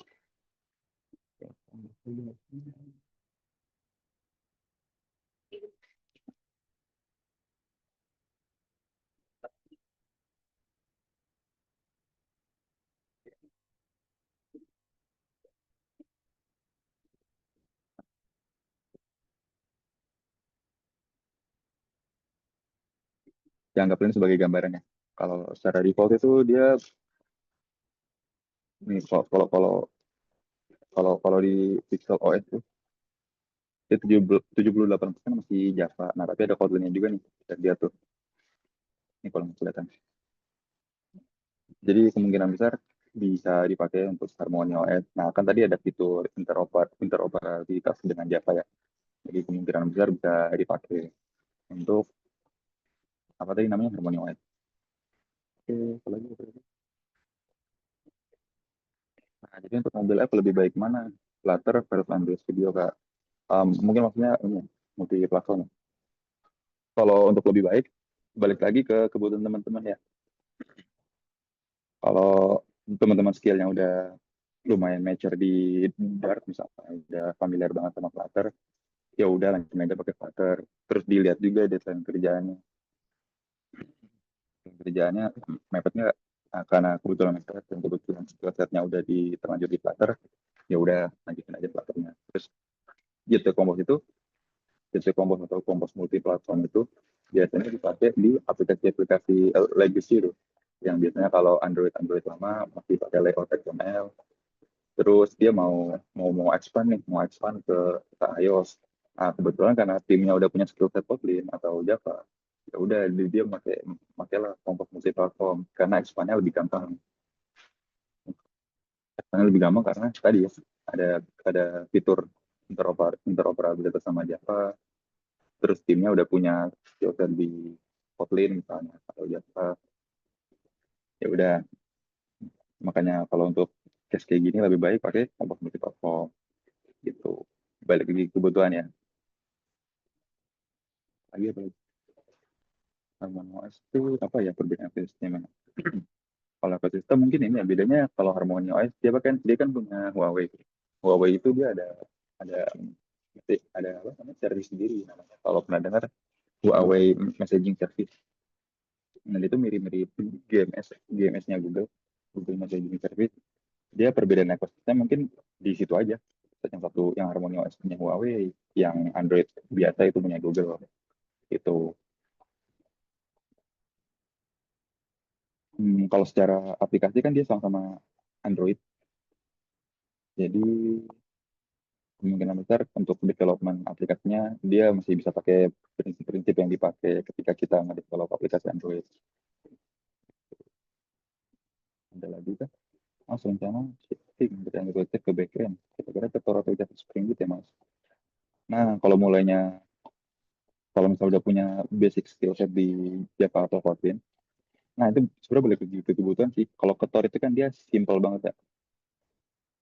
Saya anggap ini sebagai gambarannya. Kalau secara default itu dia nih kalau kalau kalau kalau di Pixel OS itu dia 78% masih Java. Nah, tapi ada Kotlin-nya juga nih. Bisa dia tuh. Ini kalau nggak kelihatan. Jadi kemungkinan besar bisa dipakai untuk Harmony OS. Nah, kan tadi ada fitur interoperabilitas dengan Java ya. Jadi kemungkinan besar bisa dipakai untuk apa tadi namanya Harmony OS. Oke, apa lagi? Nah, jadi untuk mobil app lebih baik mana? Flutter versus Android Studio, Kak. Mungkin maksudnya ini multi platform. Kalau untuk lebih baik, balik lagi ke kebutuhan teman-teman ya. Kalau teman-teman skillnya udah lumayan mature di Dart misalnya, udah familiar banget sama Flutter, ya udah langsung aja pakai Flutter. Terus dilihat juga deadline kerjaannya mepetnya, nah, karena kebetulan mepet dan kebetulan skill setnya udah di terlanjur di Flutter, ya udah lanjutin aja Flutternya. Terus JT Compose itu JT Compose atau Compose multi platform itu biasanya dipakai di aplikasi-aplikasi legacy itu, yang biasanya kalau Android lama masih pakai layout XML. Terus dia mau expand nih, mau expand ke iOS. Nah, kebetulan karena timnya udah punya skill set Kotlin atau Java, ya udah dia makailah Compose multi platform karena expandnya lebih gampang. Expandnya lebih gampang karena tadi ya ada ada fitur interoperabilitas sama Java. Terus timnya udah punya skill set di Kotlin misalnya atau Java. Ya udah, makanya kalau untuk case kayak gini lebih baik pakai Compose multi platform gitu. Balik lagi kebutuhan ya. Lagi apa lagi? Harmony OS itu apa ya perbedaan ekosistemnya mana? Kalau ekosistem mungkin ini ya bedanya kalau Harmony OS dia kan punya Huawei. Huawei itu dia ada ada apa namanya service sendiri namanya. Kalau pernah dengar Huawei Messaging Service. Nah itu mirip-mirip GMS-nya Google, Google Messaging Service. Dia perbedaan ekosistem mungkin di situ aja. Yang satu yang Harmony OS punya Huawei, yang Android biasa itu punya Google. Itu. Kalau secara aplikasi kan dia sama-sama Android. Jadi kemungkinan besar untuk development aplikasinya dia masih bisa pakai prinsip-prinsip yang dipakai ketika kita nge-develop aplikasi Android. Ada lagi kan? Mas rencana shifting dari Android ke backend. Kira-kira ke Tor atau Java Spring Boot ya Mas. Nah kalau misalnya udah punya basic skill set di Java atau Kotlin, nah itu sebenarnya boleh ke kebutuhan sih. Kalau ke Tor itu kan dia simple banget ya.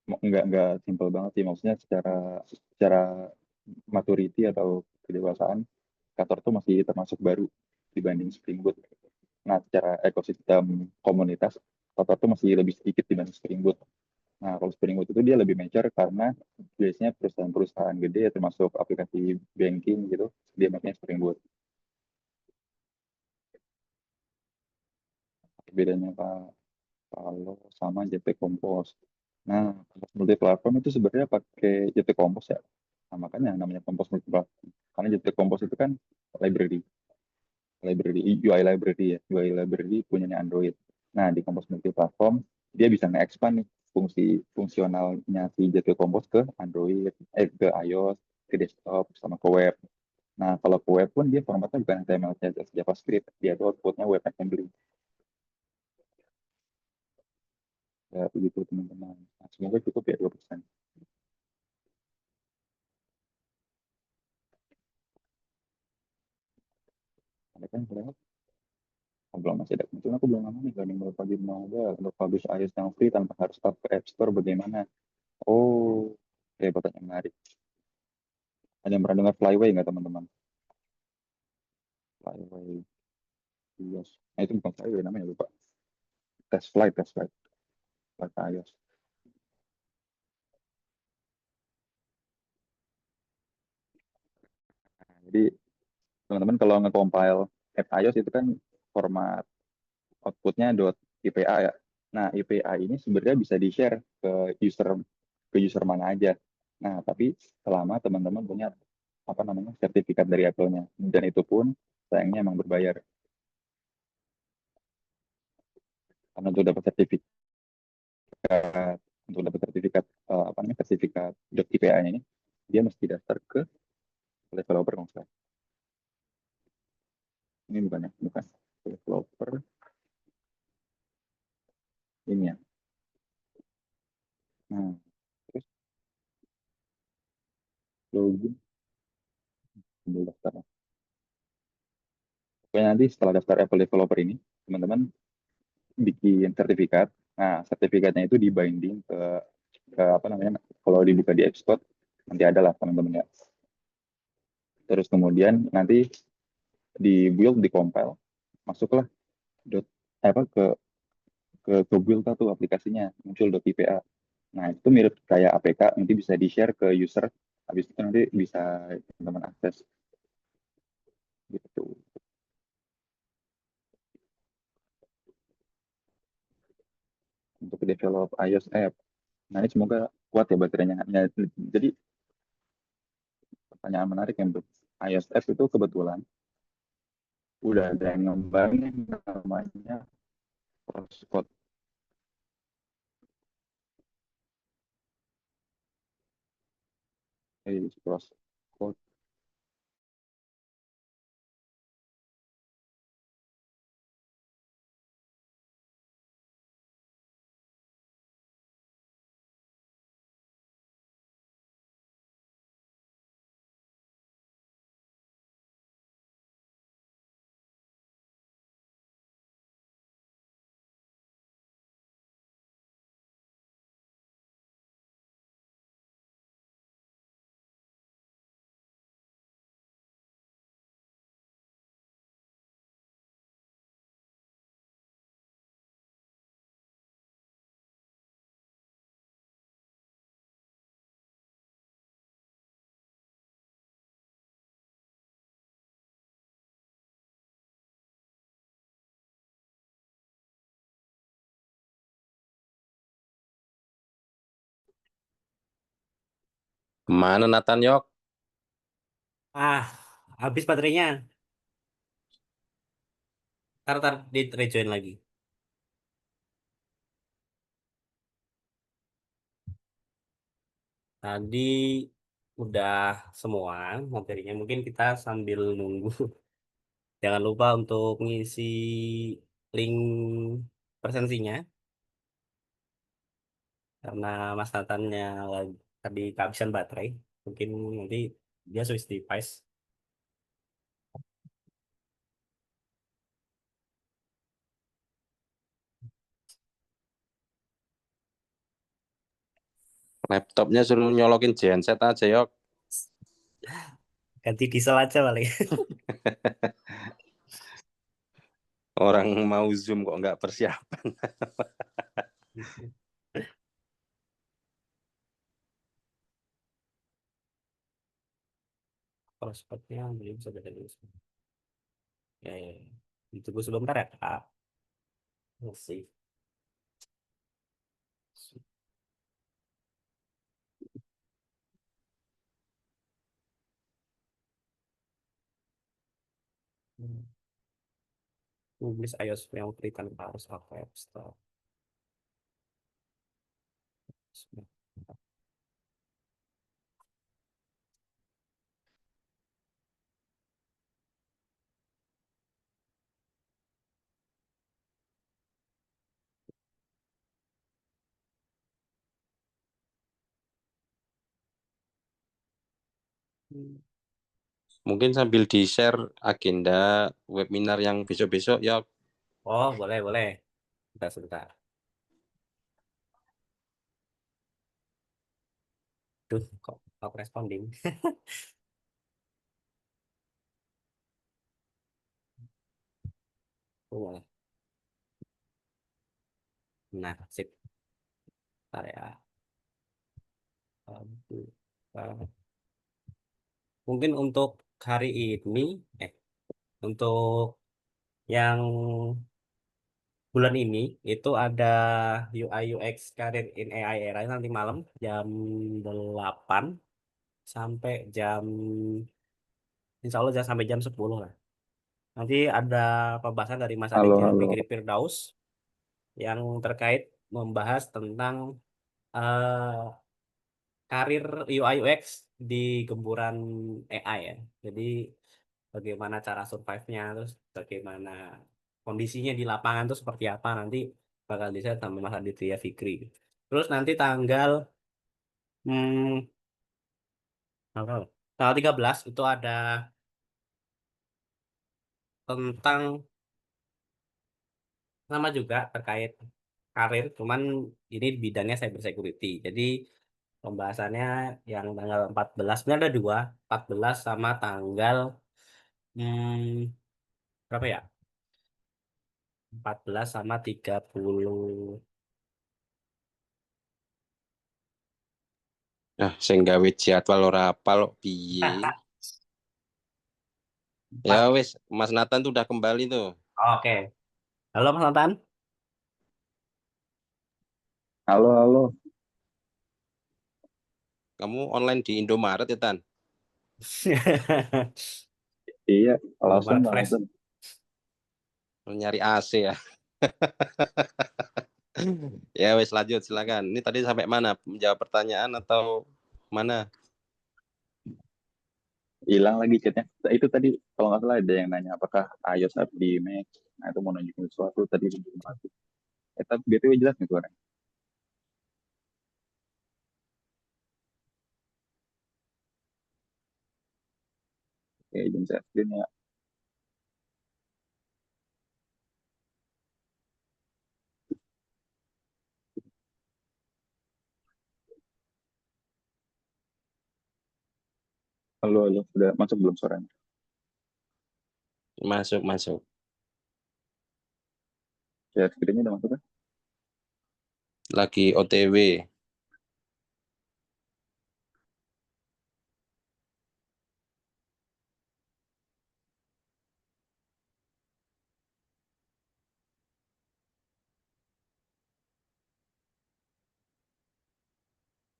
Nggak simple banget sih, maksudnya secara maturity atau kedewasaan Kator tuh masih termasuk baru dibanding Spring Boot. Nah, secara ekosistem komunitas, Kator tuh masih lebih sedikit dibanding Spring Boot. Nah, kalau Spring Boot itu dia lebih mature karena biasanya perusahaan-perusahaan gede, termasuk aplikasi banking gitu, dia makanya Spring Boot. Bedanya Pak, kalau sama JP Compose. Nah, Compose multi platform itu sebenarnya pakai JP Compose ya. Nah, makanya namanya Compose multi platform. Karena JP Compose itu kan library. UI library ya, UI library punyanya Android. Nah, di Compose multi platform dia bisa nge-expand nih fungsionalnya si Java Compose ke Android, ke iOS, ke desktop sama ke web. Nah, kalau ke web pun dia formatnya bukan HTML, CSS, JavaScript, dia tuh outputnya web assembly. Ya, begitu teman-teman. Nah, semoga cukup ya 2%. Ada kan berapa? Oh, belum masih ada. Mungkin aku belum ngomong nih, gak mau publish mau untuk publish iOS yang free tanpa harus start ke App Store bagaimana? Oh, oke, pertanyaan menarik. Ada yang pernah dengar Flyway nggak teman-teman? Flyway, iOS. Nah itu bukan Flyway namanya lupa. Test flight iOS. Nah, jadi teman-teman kalau nge-compile app iOS itu kan format outputnya .ipa ya. Nah IPA ini sebenarnya bisa di-share user ke user mana aja. Nah tapi selama teman-teman punya apa namanya sertifikat dari Apple-nya, dan itu pun sayangnya emang berbayar. Karena untuk dapat sertifikat, untuk dapat sertifikat apa namanya, sertifikat .IPA-nya ini, dia mesti daftar ke developer kalau nggak salah. Ini bukan ya, bukan developer ini ya. Nah, terus login, ambil daftar. Pokoknya nanti setelah daftar Apple Developer ini, teman-teman bikin sertifikat. Nah, sertifikatnya itu di binding ke apa namanya? Kalau dibuka di App Store, nanti ada lah teman-teman ya. Terus kemudian nanti di build, di compile, masuklah dot apa ke build tuh aplikasinya muncul .ipa. Nah, itu mirip kayak APK, nanti bisa di-share ke user. Habis itu nanti bisa teman-teman akses gitu untuk develop iOS app. Nah, ini semoga kuat ya baterainya. Ya, jadi pertanyaan menarik yang untuk iOS app itu kebetulan udah ada yang ngembangin namanya Crosscode. Crosscode. Kemana Nathan Yok? Ah, habis baterainya. Ntar di rejoin lagi. Tadi udah semua materinya. Mungkin kita sambil nunggu. Jangan lupa untuk ngisi link presensinya. Karena Mas Nathannya tadi kehabisan baterai. Mungkin nanti dia switch device. Laptopnya suruh nyolokin genset aja Yok. Ganti diesel aja paling. Orang mau Zoom kok nggak persiapan. Kalau spotnya belum bisa beda dulu. Ya, ya, ya. Ditunggu sebentar ya, Kak. Masih. Publish iOS yang berikan harus apa App Store. Mungkin sambil di-share agenda webinar yang besok-besok Yok. Oh, boleh, boleh. Sebentar, sebentar. Tuh, kok responding. Oh, boleh. Nah, sip. Bentar ya. Uh, Mungkin untuk hari ini, eh, untuk yang bulan ini itu ada UI UX Career in AI Era nanti malam jam 8 sampai jam Insya Allah sampai jam 10 lah. Nanti ada pembahasan dari Mas Halo, Aditya halo. Fikri Firdaus yang terkait membahas tentang eh, karir UI UX di gempuran AI ya. Jadi bagaimana cara survive-nya, terus bagaimana kondisinya di lapangan tuh seperti apa nanti bakal bisa sama Mas Aditya Fikri. Terus nanti hmm, apa? Tanggal 13 itu ada tentang sama juga terkait karir, cuman ini bidangnya cyber security. Jadi pembahasannya yang tanggal 14, sebenarnya ada dua, 14 sama tanggal hmm, berapa ya? 14 sama 30. Nah, sing gawe jadwal ora apal kok piye. Ya Empat. wis, Mas Nathan tuh udah kembali tuh. Oke. Halo Mas Nathan. Halo, halo. Kamu online di Indomaret ya, Tan? Iya, alasan Indomaret banget. Fresh. Nyari AC ya. Ya wis lanjut silakan. Ini tadi sampai mana? Menjawab pertanyaan atau mana? Hilang lagi chatnya. Nah, itu tadi kalau nggak salah ada yang nanya apakah iOS app di Mac. Nah, itu mau nunjukin sesuatu tadi belum mati. Tapi BTW jelas nih suaranya. Oke, jam saya screen ya. Halo, halo. Udah masuk belum suaranya? Masuk, masuk. Share screen-nya udah masuk kan? Lagi OTW.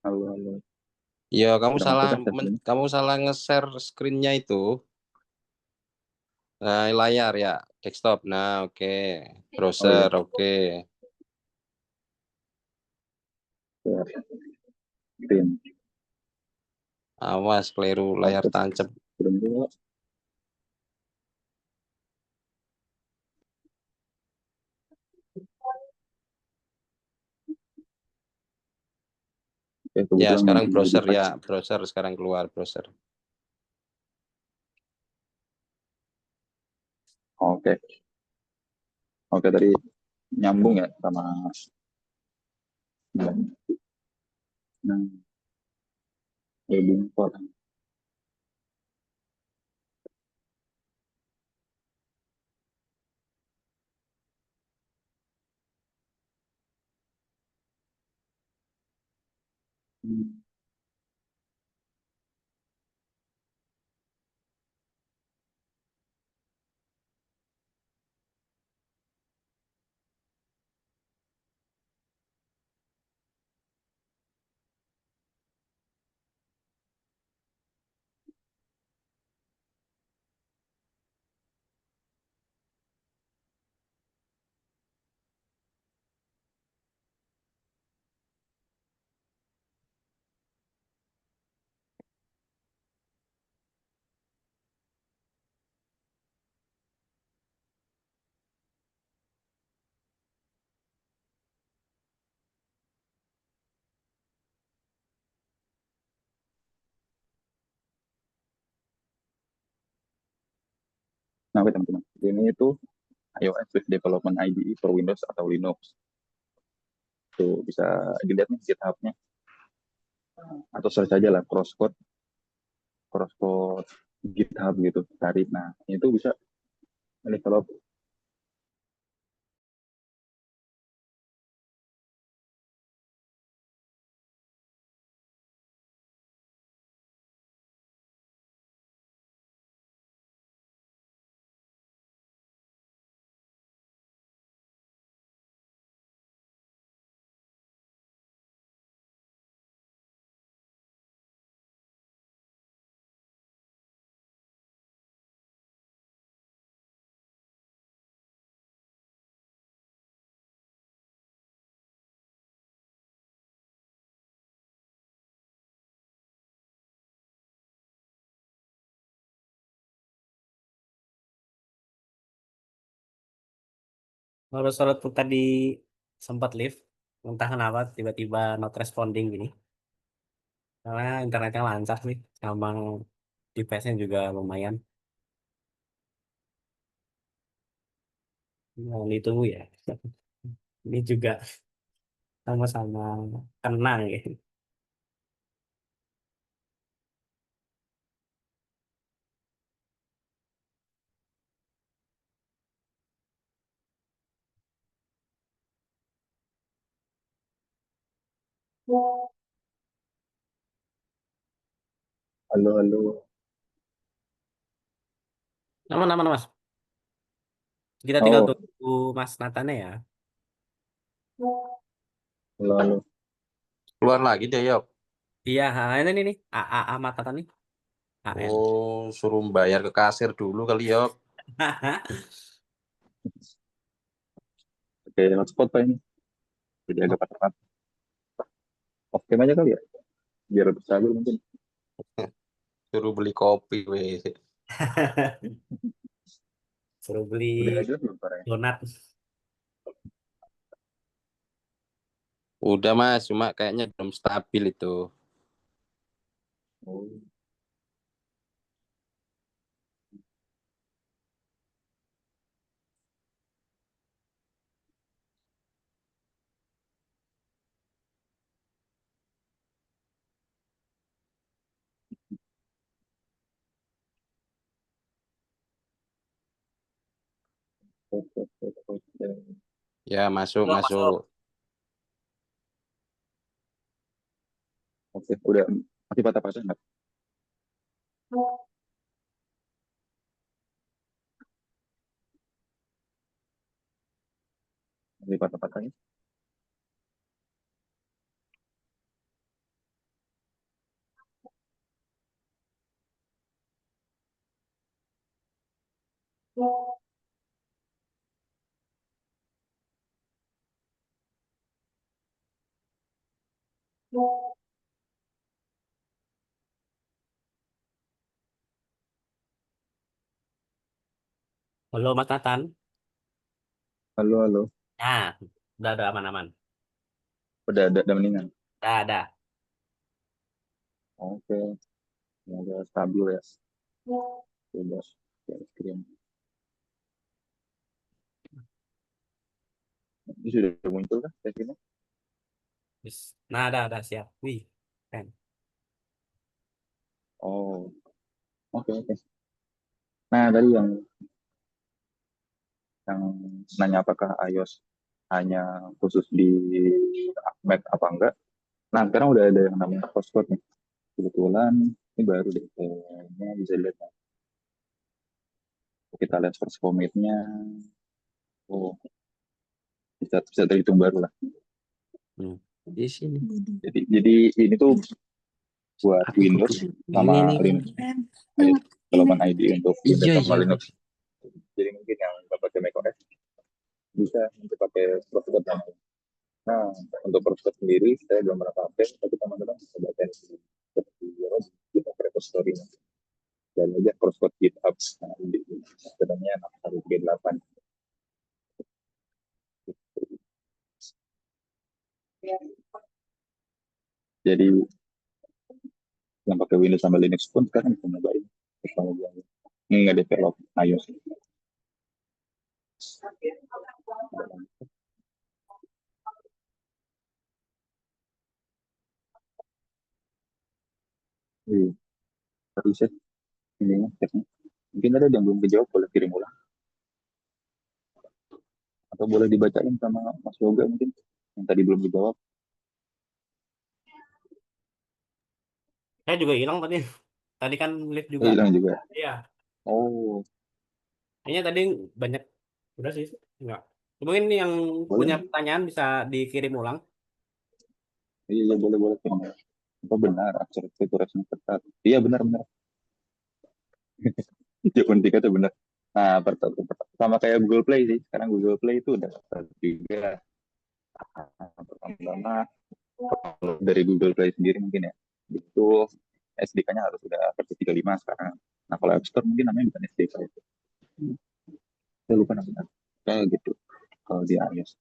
Halo, halo. Ya, kamu Udah salah masuk kan share screen? kamu salah nge-share screen-nya itu. Nah, layar ya, desktop. Nah, oke. Oh iya, Browser, oke. share screen. Awas keliru layar Masuk tancap. screen dulu. Oke, Ya, kebetulan sekarang memang ada browser ya, device. browser sekarang keluar browser. Oke, oke tadi nyambung ya sama nah, wedding code. Hmm. Nah, oke, teman-teman. Ini itu iOS with Development IDE for Windows atau Linux. Tuh bisa dilihat nih GitHub-nya atau search aja lah crosscode GitHub gitu cari. Nah, itu bisa develop Sorot tuh tadi sempat live, entah kenapa tiba-tiba not responding gini. Karena internetnya lancar nih, emang device-nya juga lumayan. Nah, ditunggu ya. Ini juga sama-sama kena gitu. Halo, halo. Aman, Mas. Kita tinggal Oh, tunggu Mas Nathan ya. halo, halo. Keluar lagi deh, Yok. Iya, ini nih. Mas Nathan nih. AN. Oh, suruh bayar ke kasir dulu kali, Yok. Oke, hotspot Pak ini. Jadi agak patah. Oke aja kali ya, biar lebih stabil mungkin. Suruh beli kopi, weh. Suruh beli Udah aja belum parah. donat. Udah, Mas. Cuma kayaknya belum stabil itu. Oh, oke, oke, oke. Ya, masuk, Belum masuk. masuk. Oke, udah masih patah-patah nggak? Masih patah-patahnya. Halo Mas Nathan. Halo, halo. Nah, udah aman-aman. Udah mendingan. Dah. Oke, semoga stabil ya. Udah, ya, screen. Ini sudah muncul kan sesinya? Yes. Nah, dah siap. Wih, keren. Oh, oke, oke. Nah, tadi yang nanya apakah iOS hanya khusus di Mac apa enggak. Nah, sekarang udah ada yang namanya Xcode nih. Kebetulan ini baru deh, kayaknya bisa dilihat. Kita lihat first commit-nya. Oh, bisa terhitung baru lah. Hmm. Di sini. Jadi ini tuh buat Aku Windows kebuka. sama Ini nih. Linux. iOS Development ID untuk Windows Iya, sama iya. Linux. Jadi mungkin yang nggak pakai macOS bisa untuk pakai Xcode namanya. Nah, untuk Xcode sendiri saya belum pernah pakai, tapi teman-teman bisa baca seperti di repository dan aja Xcode GitHub. Nah, di sebenarnya 6138. Jadi yang pakai Windows sama Linux pun sekarang bisa nyobain teknologi ini nggak develop iOS. Iya, riset ini chatnya. Mungkin ada yang belum dijawab, boleh kirim ulang atau boleh dibacain sama Mas Yoga mungkin yang tadi belum dijawab. Saya juga hilang tadi. Tadi kan live Oh, juga. hilang juga. Iya. Oh, Kayaknya tadi banyak. Udah sih. Enggak. Mungkin yang punya boleh. pertanyaan bisa dikirim ulang. Iya, iya, boleh, boleh. Apa benar akses itu resmi ketat? Iya, benar. Jawaban tiga itu benar. Nah, sama kayak Google Play sih. Sekarang Google Play itu udah ketat juga. Pertama, kalau dari Google Play sendiri mungkin ya, itu SDK-nya harus udah versi 35 sekarang. Nah, kalau App Store mungkin namanya bukan SDK itu. Saya lupa namanya. Kayak gitu. kalau di iOS.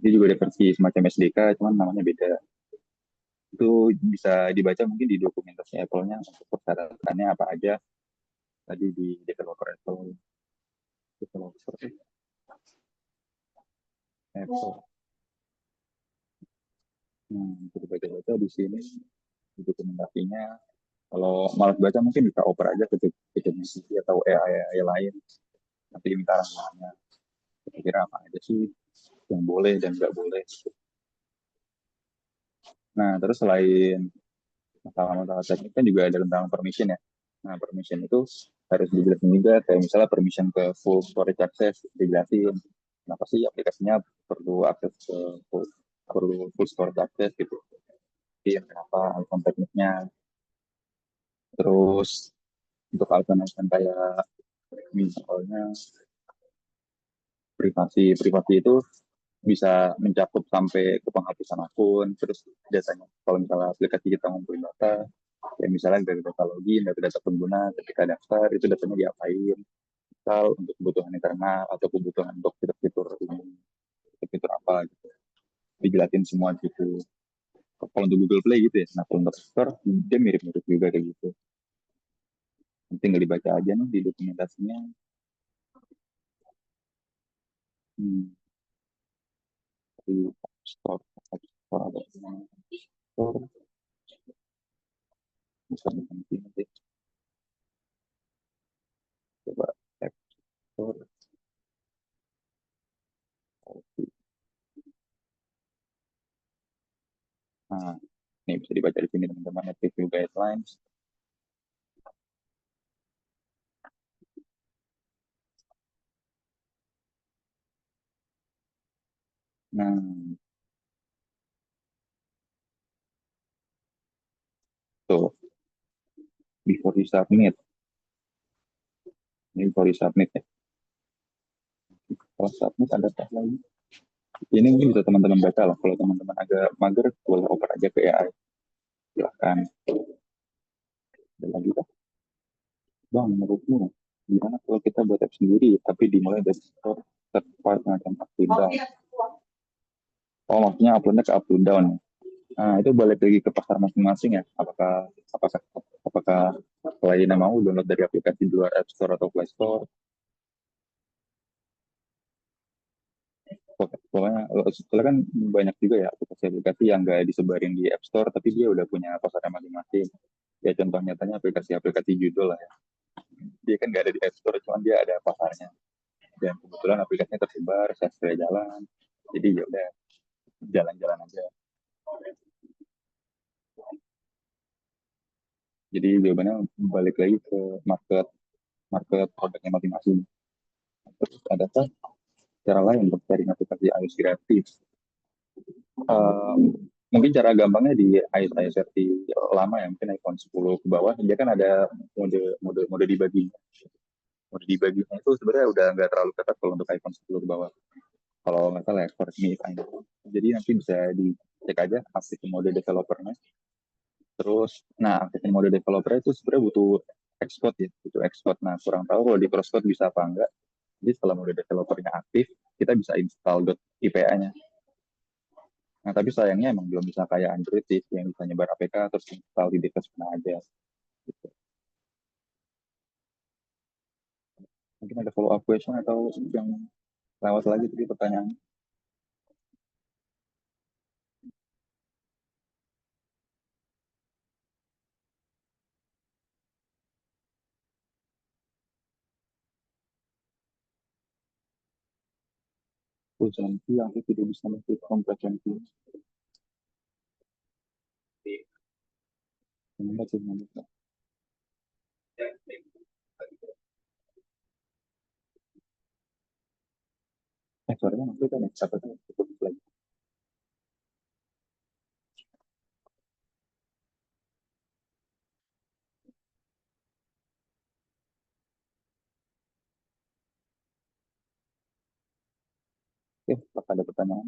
Dia juga ada versi semacam SDK, cuman namanya beda. Itu bisa dibaca mungkin di dokumentasi Apple-nya untuk persyaratannya apa aja tadi di developer Apple. Developer Apple. Bisa dibaca-baca di sini di dokumentasinya. Kalau malas baca mungkin bisa oper aja ke ChatGPT atau AI lain. Nanti minta arahannya. Kira-kira apa aja sih yang boleh dan nggak boleh. Nah, terus selain masalah-masalah teknik kan juga ada tentang permission ya. Nah, permission itu harus dijelasin juga, kayak misalnya permission ke full storage access, dijelasin kenapa sih aplikasinya perlu akses ke full storage access gitu. Jadi kenapa alasan tekniknya. Terus untuk alasan kayak misalnya privasi itu bisa mencakup sampai ke penghapusan akun, terus datanya kalau misalnya aplikasi kita ngumpulin data, ya misalnya dari data login, dari data pengguna ketika daftar, itu datanya diapain, misal untuk kebutuhan internal atau kebutuhan untuk fitur-fitur umum, fitur apa gitu, dijelasin semua gitu. Kalau untuk Google Play gitu ya, nah kalau untuk Store, dia mirip-mirip juga kayak gitu. Tinggal dibaca aja nih di dokumentasinya. Hmm, di Store, Store ada Store, bisa nanti coba App Store. Nah, ini bisa dibaca di sini teman-teman, review guidelines. Nah, tuh, before you submit. Ini before you submit ya. Kalau submit ada apa lagi? Ini mungkin bisa teman-teman baca lah. Kalau teman-teman agak mager, boleh oper aja ke AI. Silahkan. Ada lagi kah? Bang, menurutmu gimana kalau kita buat app sendiri, tapi dimulai dari store third part macam up to down? Oh, maksudnya uploadnya ke up to down. Nah, itu balik lagi ke pasar masing-masing ya. Apakah apakah klien mau download dari aplikasi di luar App Store atau Play Store? Pokoknya soalnya kan banyak juga ya aplikasi-aplikasi yang nggak disebarin di App Store, tapi dia udah punya pasarnya masing-masing. Ya contoh nyatanya aplikasi-aplikasi judul lah ya. Dia kan nggak ada di App Store, cuman dia ada pasarnya. Dan kebetulan aplikasinya tersebar, saya jalan. Jadi ya udah jalan-jalan aja. Jadi jawabannya balik lagi ke market market produknya masing-masing. Terus adakah cara lain untuk cari aplikasi iOS gratis? Mungkin cara gampangnya di iOS versi lama ya, mungkin iPhone 10 ke bawah, dia kan ada mode dibagi. Mode dibaginya itu sebenarnya udah nggak terlalu ketat kalau untuk iPhone 10 ke bawah. Kalau nggak salah ya, for me fine. Jadi nanti bisa dicek aja aktifin mode developernya. Terus, nah aktifin mode developer itu sebenarnya butuh export ya, butuh export. Nah kurang tahu kalau di Prospot bisa apa enggak. Jadi setelah mode developernya aktif, kita bisa install .ipa-nya. Nah, tapi sayangnya emang belum bisa kayak Android sih, yang bisa nyebar APK terus install di device mana aja. Gitu. Mungkin ada follow up question atau yang lewat lagi tadi pertanyaan. Presensi yang tidak bisa mengikuti komprehensi. Ini sih menurut. Suaranya nanti kan ya, siapa tahu cukup lagi. Oke, apakah ada pertanyaan?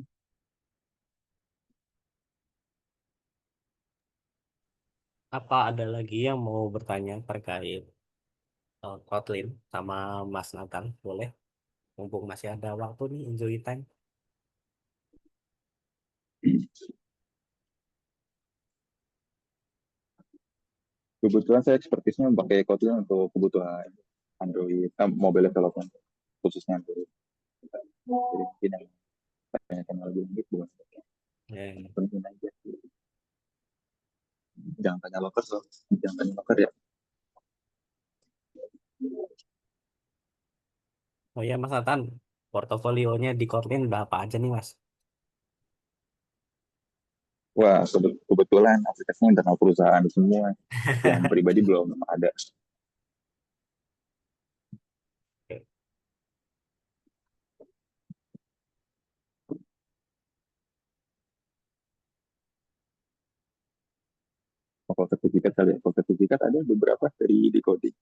Apa ada lagi yang mau bertanya terkait Kotlin sama Mas Nathan? Boleh. mumpung masih ada waktu nih, enjoy time. Kebetulan saya ekspertisnya pakai Kotlin untuk kebutuhan Android, mobile development, khususnya Android. Jadi mungkin yang banyak yang lebih lanjut bukan Ya, penting aja. Jangan tanya loker, so. Jangan tanya loker ya. oh ya Mas Nathan, portofolionya di Kotlin udah apa aja nih Mas? Wah, kebetulan aplikasinya internal perusahaan semua. Yang pribadi belum ada. Kalau sertifikat kali ya. Kalau sertifikat ada beberapa dari Decoding.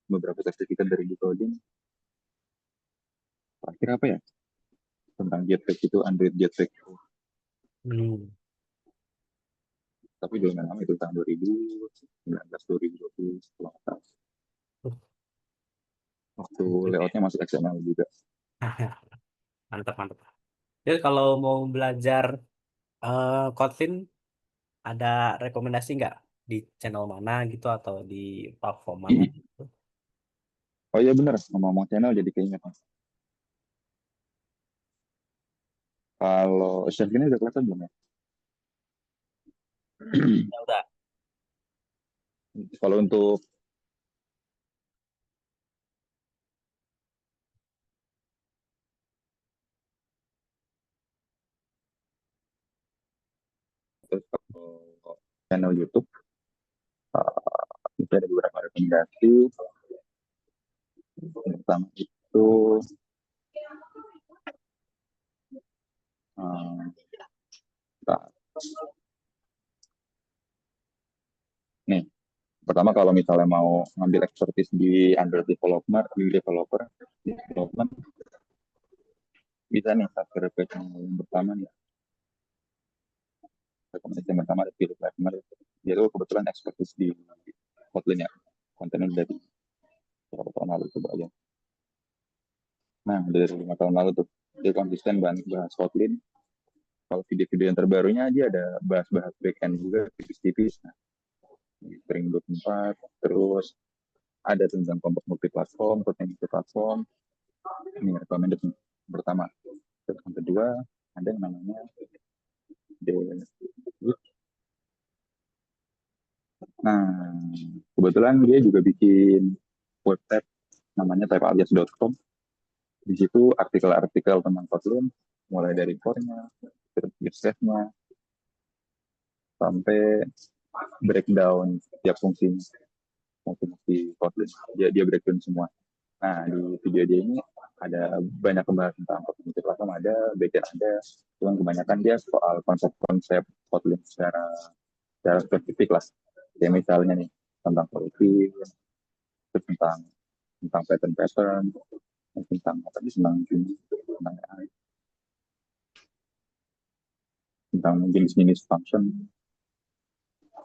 Beberapa sertifikat dari Decoding. Terakhir apa ya? Tentang Jetpack itu, Android Jetpack. Hmm. Tapi belum lama itu tahun 2019, 2020. Kalau nggak salah. Waktu layoutnya masih XML juga. Mantap, mantap. Jadi kalau mau belajar Kotlin, ada rekomendasi nggak di channel mana gitu atau di platform mana gitu? Oh iya bener, ngomong-ngomong channel jadi keinget. Kalau chef ini udah kelihatan belum ya? Ya udah. Kalau untuk kalau channel YouTube, itu ada beberapa rekomendasi. Yang pertama itu, eh, nah, nih, pertama kalau misalnya mau ngambil expertise di Android development, bisa nih subscribe ke channel yang pertama nih. Rekomendasi yang pertama ada Philip Wagner. Dia tuh kebetulan expertise di Kotlin ya. Kontennya dari beberapa tahun lalu coba aja. Nah, dari 5 tahun lalu tuh dia konsisten bahas Kotlin. Kalau video-video yang terbarunya dia ada bahas-bahas backend juga tipis-tipis. Nah, Spring Boot 4, terus ada tentang kelompok multiplatform, konten multiplatform. Ini recommended nih. Pertama. Terus yang kedua, ada yang namanya The. Nah, kebetulan dia juga bikin website namanya typealias.com. Di situ artikel-artikel tentang Kotlin, mulai dari core-nya, terus nya sampai breakdown setiap fungsi Kotlin. Dia breakdown semua. Nah, di video dia ini ada banyak pembahasan tentang Kotlin platform, ada backend ada, cuman kebanyakan dia soal konsep-konsep Kotlin secara spesifik lah. Kayak misalnya nih tentang policy, terus tentang pattern, tentang apa sih, tentang AI, tentang jenis-jenis function,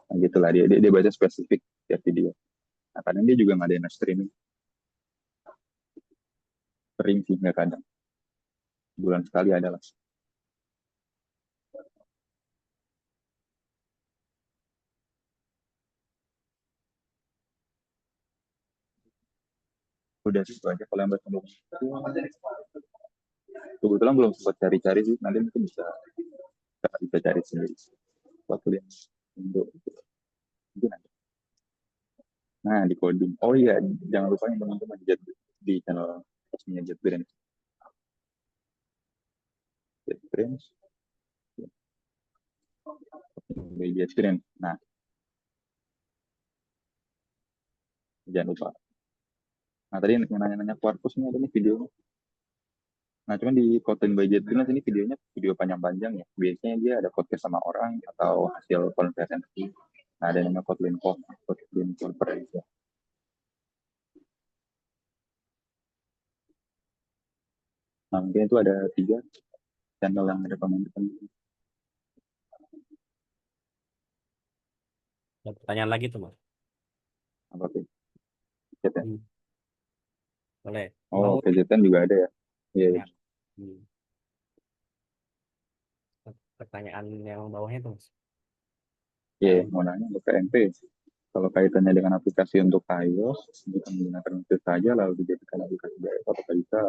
nah, gitulah dia baca spesifik tiap video. Nah, kadang dia juga ngadain streaming, sering sih nggak kadang, bulan sekali adalah. Udah sih itu aja kalau yang bahas ngomong. Kebetulan belum sempat cari-cari sih, nanti mungkin bisa cari sendiri waktu yang untuk itu nanti. Nah, di coding. Oh iya, jangan lupa yang teman-teman di channel resminya JetBrains, JetBrains. Nah, jangan lupa. Nah, tadi yang nanya-nanya Quarkus ini ada nih video. Nah, cuman di Kotlin by JetBrains ini videonya video panjang-panjang ya. Biasanya dia ada podcast sama orang atau hasil konferensi. Nah, ada yang namanya Kotlin Talk, Kotlin Conference ya. Nah, mungkin itu ada 3 channel yang rekomendasi. Ada pertanyaan lagi tuh Mas. Apa tuh? Chat ya? Hmm. Boleh. Oh, Mau PJTN juga ada ya? Iya, iya. ya. Hmm. Pertanyaan yang bawahnya tuh, Mas. Iya, Yang mau nanya untuk PNP. Kalau kaitannya dengan aplikasi untuk iOS, jika menggunakan itu saja lalu dijadikan aplikasi desktop, apakah bisa?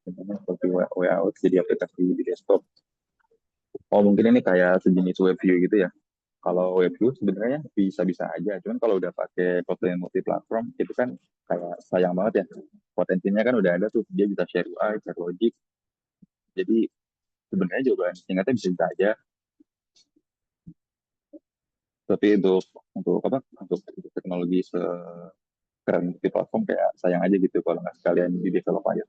Contohnya seperti WA jadi aplikasi di desktop. Oh, mungkin ini kayak sejenis WebView gitu ya. Kalau WebView sebenarnya bisa-bisa aja, cuman kalau udah pakai Kotlin multi-platform itu kan kayak sayang banget ya. Potensinya kan udah ada tuh, dia bisa share UI, share logic. Jadi sebenarnya jawaban singkatnya bisa aja, tapi untuk apa? Untuk teknologi sekeren multi-platform kayak sayang aja gitu kalau nggak sekalian di develop aja.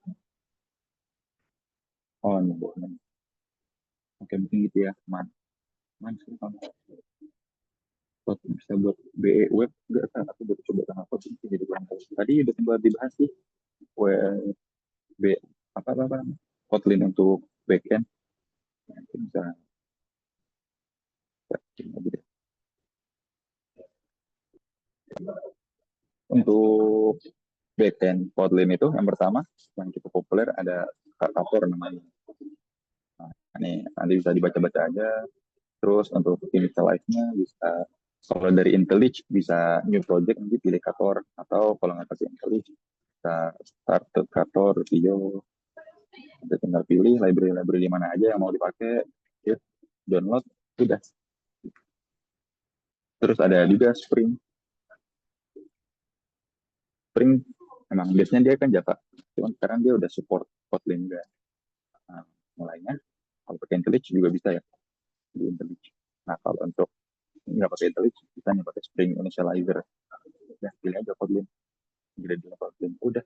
Oh, ini boleh. Oke, mungkin gitu ya, man. Man, sih, man. Bisa buat BE web nggak kan? Aku baru coba kenapa sih jadi kurang tahu. Tadi udah sempat dibahas sih, web B apa apa, apa namanya? Kotlin untuk backend. Mungkin bisa lagi deh. Untuk backend Kotlin itu yang pertama yang cukup populer ada Kakator namanya. Nah, ini nanti bisa dibaca-baca aja. Terus untuk initialize-nya bisa kalau dari IntelliJ bisa new project nanti pilih Kator, atau kalau nggak pakai IntelliJ bisa start Kator, Vio, nanti tinggal pilih library-library di mana aja yang mau dipakai, ya, download, sudah. Terus ada juga Spring emang biasanya dia kan Java, cuman sekarang dia udah support Kotlin juga. Nah, mulainya kalau pakai IntelliJ juga bisa ya di IntelliJ. Nah, kalau untuk nggak pakai IntelliJ bisa nih pakai Spring Initializer. Ya, pilih aja Kotlin, gradient Kotlin, udah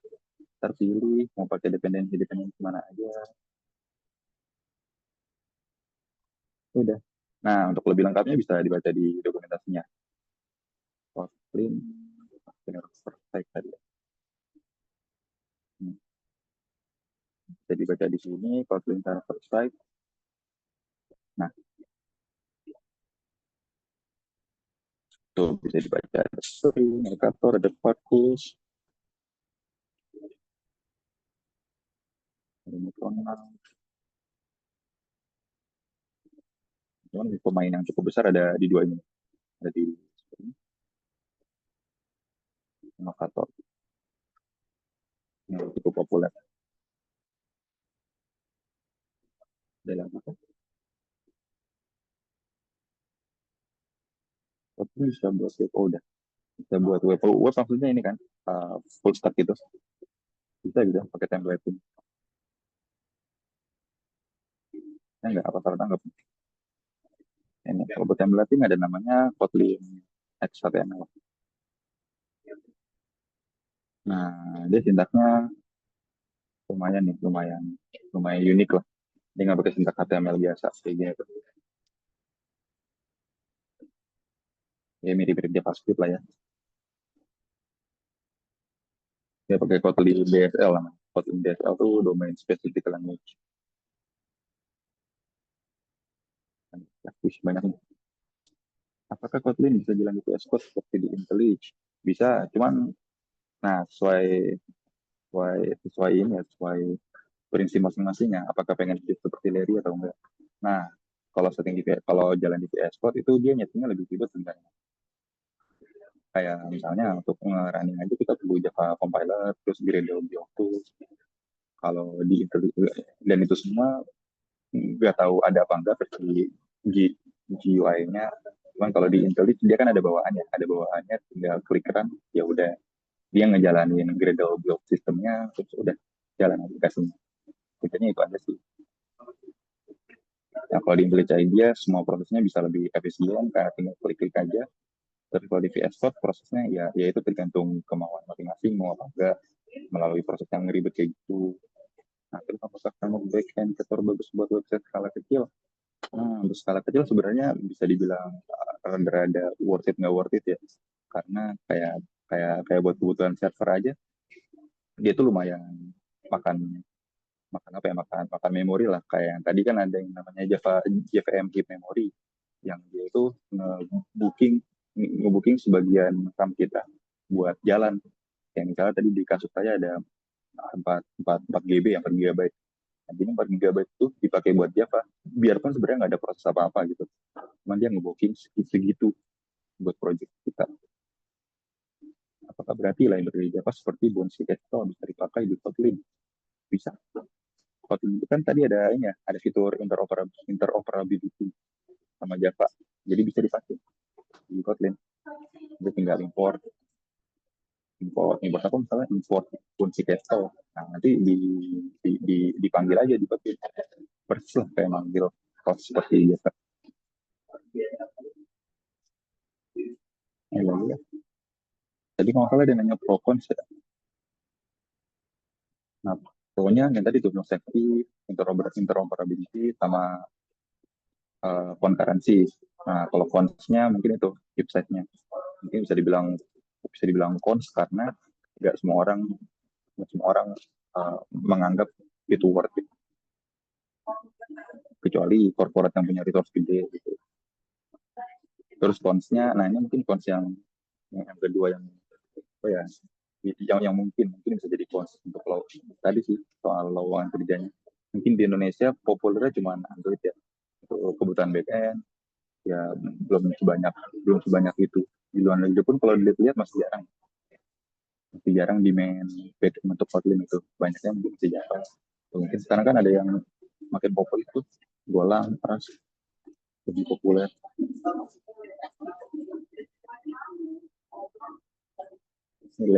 terpilih mau pakai dependensi dependensi mana aja, udah. Nah, untuk lebih lengkapnya bisa dibaca di dokumentasinya. Kotlin perfect tadi ya. Hmm, bisa dibaca di sini Kotlin server side. Nah, tuh bisa dibaca ada Spring, Mercator, ada Quarkus, ada Metronal. Cuman pemain yang cukup besar ada di dua ini, ada di Spring, Mercator yang cukup populer. Dalam apa? Kotlin bisa buat web, oh, udah bisa buat web. Oh, web maksudnya ini kan full stack gitu, bisa juga pakai template ini. Ya, enggak apa salah tanggap. Ini kalau buat template ada namanya Kotlin XHTML. Nah, dia sintaksnya lumayan nih, lumayan lumayan unik lah. Dia nggak pakai sintaks HTML biasa kayak gini tuh. Ya mirip-mirip JavaScript lah ya. Dia pakai Kotlin DSL lah. Kotlin DSL tuh domain specific language. Wih, banyak nih. Apakah Kotlin bisa jalan di VS Code seperti di IntelliJ? Bisa, cuman nah sesuai sesuai ini ya, sesuai prinsip masing-masingnya. Apakah pengen hidup seperti Larry atau enggak? Nah, kalau jalan di VS Code itu dia nyetingnya lebih ribet sebenarnya. Kayak misalnya untuk running aja kita perlu Java compiler, terus Gradle Build tools. Kalau di dan itu semua nggak tahu ada apa enggak versi GUI-nya. Cuman kalau di IntelliJ dia kan ada bawaannya tinggal klik run, ya udah dia ngejalanin Gradle Build sistemnya, terus udah jalan aplikasinya. Intinya itu aja sih. Nah, kalau di IntelliJ dia semua prosesnya bisa lebih efisien karena tinggal klik-klik aja. Tapi kalau di VS Code prosesnya ya itu tergantung kemauan masing-masing mau apa enggak melalui proses yang ribet kayak gitu. Nah, terus apakah kamu backend Ketor bagus buat website skala kecil? Nah, untuk skala kecil sebenarnya bisa dibilang rada worth it nggak worth it ya. Karena kayak kayak kayak buat kebutuhan server aja, dia tuh lumayan makan makan apa ya makan makan memori lah. Kayak yang tadi kan ada yang namanya JVM Keep Memory yang dia itu nge-booking nge-booking sebagian RAM kita buat jalan. Kayak misalnya tadi di kasus saya ada 4 GB ya, 4 GB. Jadi 4 GB itu dipakai buat Java, biarpun sebenarnya nggak ada proses apa-apa gitu. Cuman dia ngebooking segitu buat project kita. Apakah berarti library Java seperti Bouncy Castle bisa dipakai di Kotlin? Bisa. Kotlin itu kan tadi ada ini ya, ada fitur interoperability sama Java. Jadi bisa dipakai di Kotlin. Jadi tinggal import apa misalnya import Bouncy Castle. Nah, nanti dipanggil aja di Kotlin. Persis lah kayak manggil host seperti biasa. Ya. Tadi kalau salah dia nanya pro cons ya. Nah, pokoknya yang tadi tuh safety, interoperability, sama concurrency. Nah, kalau cons-nya mungkin itu chip size-nya. Mungkin bisa dibilang cons karena nggak semua orang menganggap itu worth it. Kecuali corporate yang punya resource gede gitu. Terus cons-nya, nah ini mungkin cons yang kedua yang apa ya? Yang mungkin bisa jadi cons untuk tadi sih soal lowongan kerjanya. Mungkin di Indonesia populernya cuma Android ya. Untuk kebutuhan backend ya belum sebanyak itu. Di luar negeri pun kalau dilihat masih jarang demand backend untuk Kotlin itu. Banyaknya mungkin masih jarang. Mungkin sekarang kan ada yang makin populer itu Golang, Rust lebih populer. Ini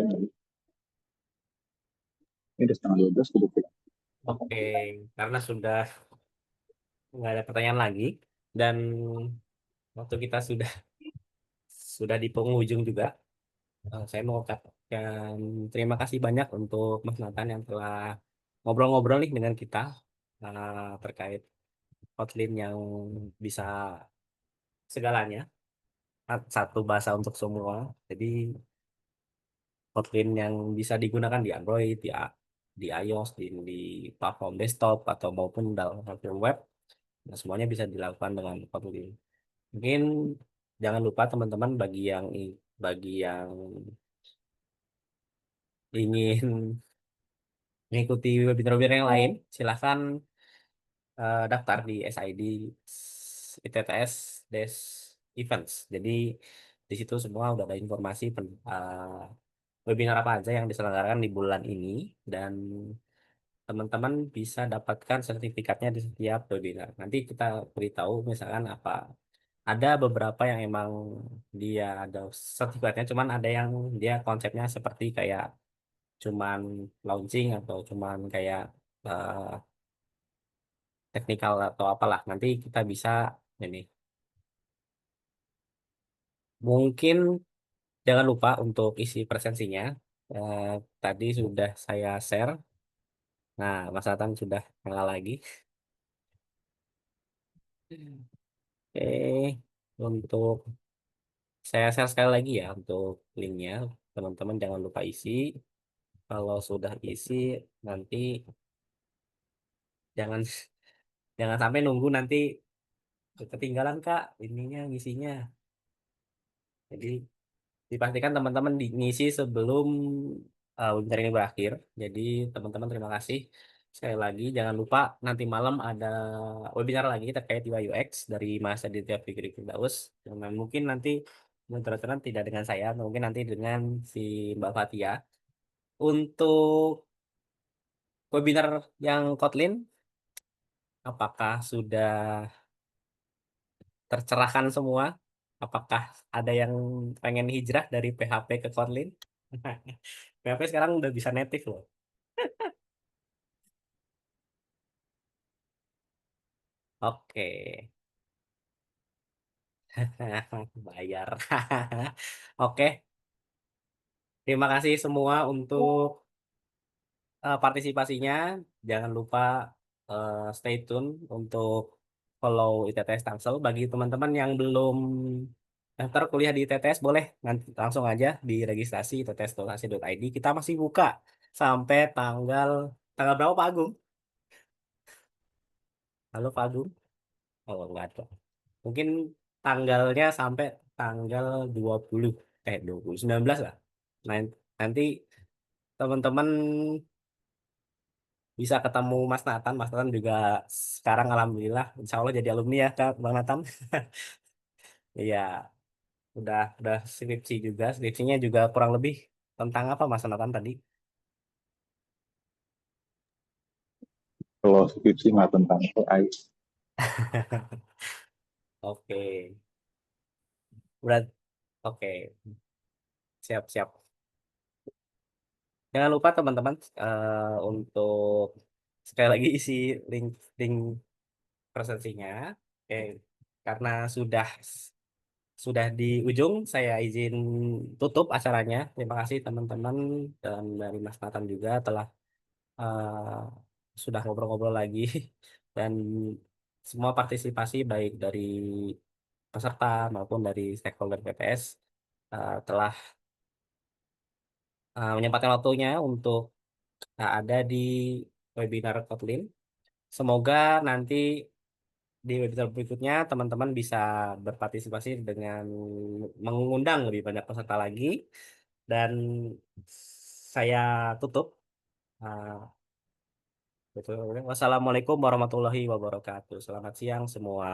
udah setengah 12 kebetulan. Oke, karena sudah nggak ada pertanyaan lagi dan waktu kita sudah di penghujung juga. Saya mau ucapkan terima kasih banyak untuk Mas Nathan yang telah ngobrol-ngobrol nih dengan kita terkait Kotlin yang bisa segalanya, satu bahasa untuk semua. Jadi Kotlin yang bisa digunakan di Android, di iOS, di platform desktop atau maupun dalam platform web, nah, semuanya bisa dilakukan dengan Kotlin. Mungkin jangan lupa teman-teman bagi yang ingin mengikuti webinar-webinar yang lain, silahkan daftar di SID ITTS Des Events. Jadi di situ semua udah ada informasi webinar apa aja yang diselenggarakan di bulan ini dan teman-teman bisa dapatkan sertifikatnya di setiap webinar. Nanti kita beritahu misalkan ada beberapa yang emang dia ada sertifikatnya, cuman ada yang dia konsepnya seperti kayak cuman launching atau cuman kayak eh, teknikal atau apalah. Nanti kita bisa ini. Mungkin jangan lupa untuk isi presensinya. Eh, Tadi sudah saya share. Nah, Mas Atan sudah nyala lagi. Oke, untuk saya share sekali lagi ya untuk linknya. Teman-teman jangan lupa isi. Kalau sudah isi, nanti jangan jangan sampai nunggu nanti ketinggalan Kak ininya ngisinya. Jadi dipastikan teman-teman ngisi sebelum webinar ini berakhir. Jadi teman-teman terima kasih. Sekali lagi jangan lupa nanti malam ada webinar lagi terkait UI UX dari Mas Aditya Fikri Firdaus. Dan mungkin nanti moderatornya tidak dengan saya, mungkin nanti dengan si Mbak Fatia. Untuk webinar yang Kotlin, apakah sudah tercerahkan semua? Apakah ada yang pengen hijrah dari PHP ke Kotlin? PHP sekarang udah bisa native loh. Oke, bayar. Oke, terima kasih semua untuk partisipasinya. Jangan lupa stay tune untuk follow ITTS Tangsel. Bagi teman-teman yang belum daftar kuliah di ITTS, boleh nanti langsung aja di registrasi its.ac.id. Kita masih buka sampai tanggal berapa Pak Agung? Halo Pak Agung? Oh, enggak ada. Mungkin tanggalnya sampai tanggal 20, 19 lah. Nanti teman-teman bisa ketemu Mas Nathan. Mas Nathan juga sekarang alhamdulillah insya Allah jadi alumni ya Kak Bang Nathan. Iya, udah skripsi juga. Skripsinya juga kurang lebih tentang apa Mas Nathan tadi? Kalau skripsi nggak tentang AI. Oke, berat. Oke, siap-siap. Jangan lupa teman-teman untuk sekali lagi isi link link presentasinya. Oke, karena sudah di ujung, saya izin tutup acaranya. Terima kasih teman-teman dan dari Mas Nathan juga telah eh, sudah ngobrol-ngobrol lagi dan semua partisipasi baik dari peserta maupun dari stakeholder PPS telah menyempatkan waktunya untuk ada di webinar Kotlin. Semoga nanti di webinar berikutnya teman-teman bisa berpartisipasi dengan mengundang lebih banyak peserta lagi dan saya tutup. Uh, Wassalamualaikum warahmatullahi wabarakatuh. Selamat siang semua.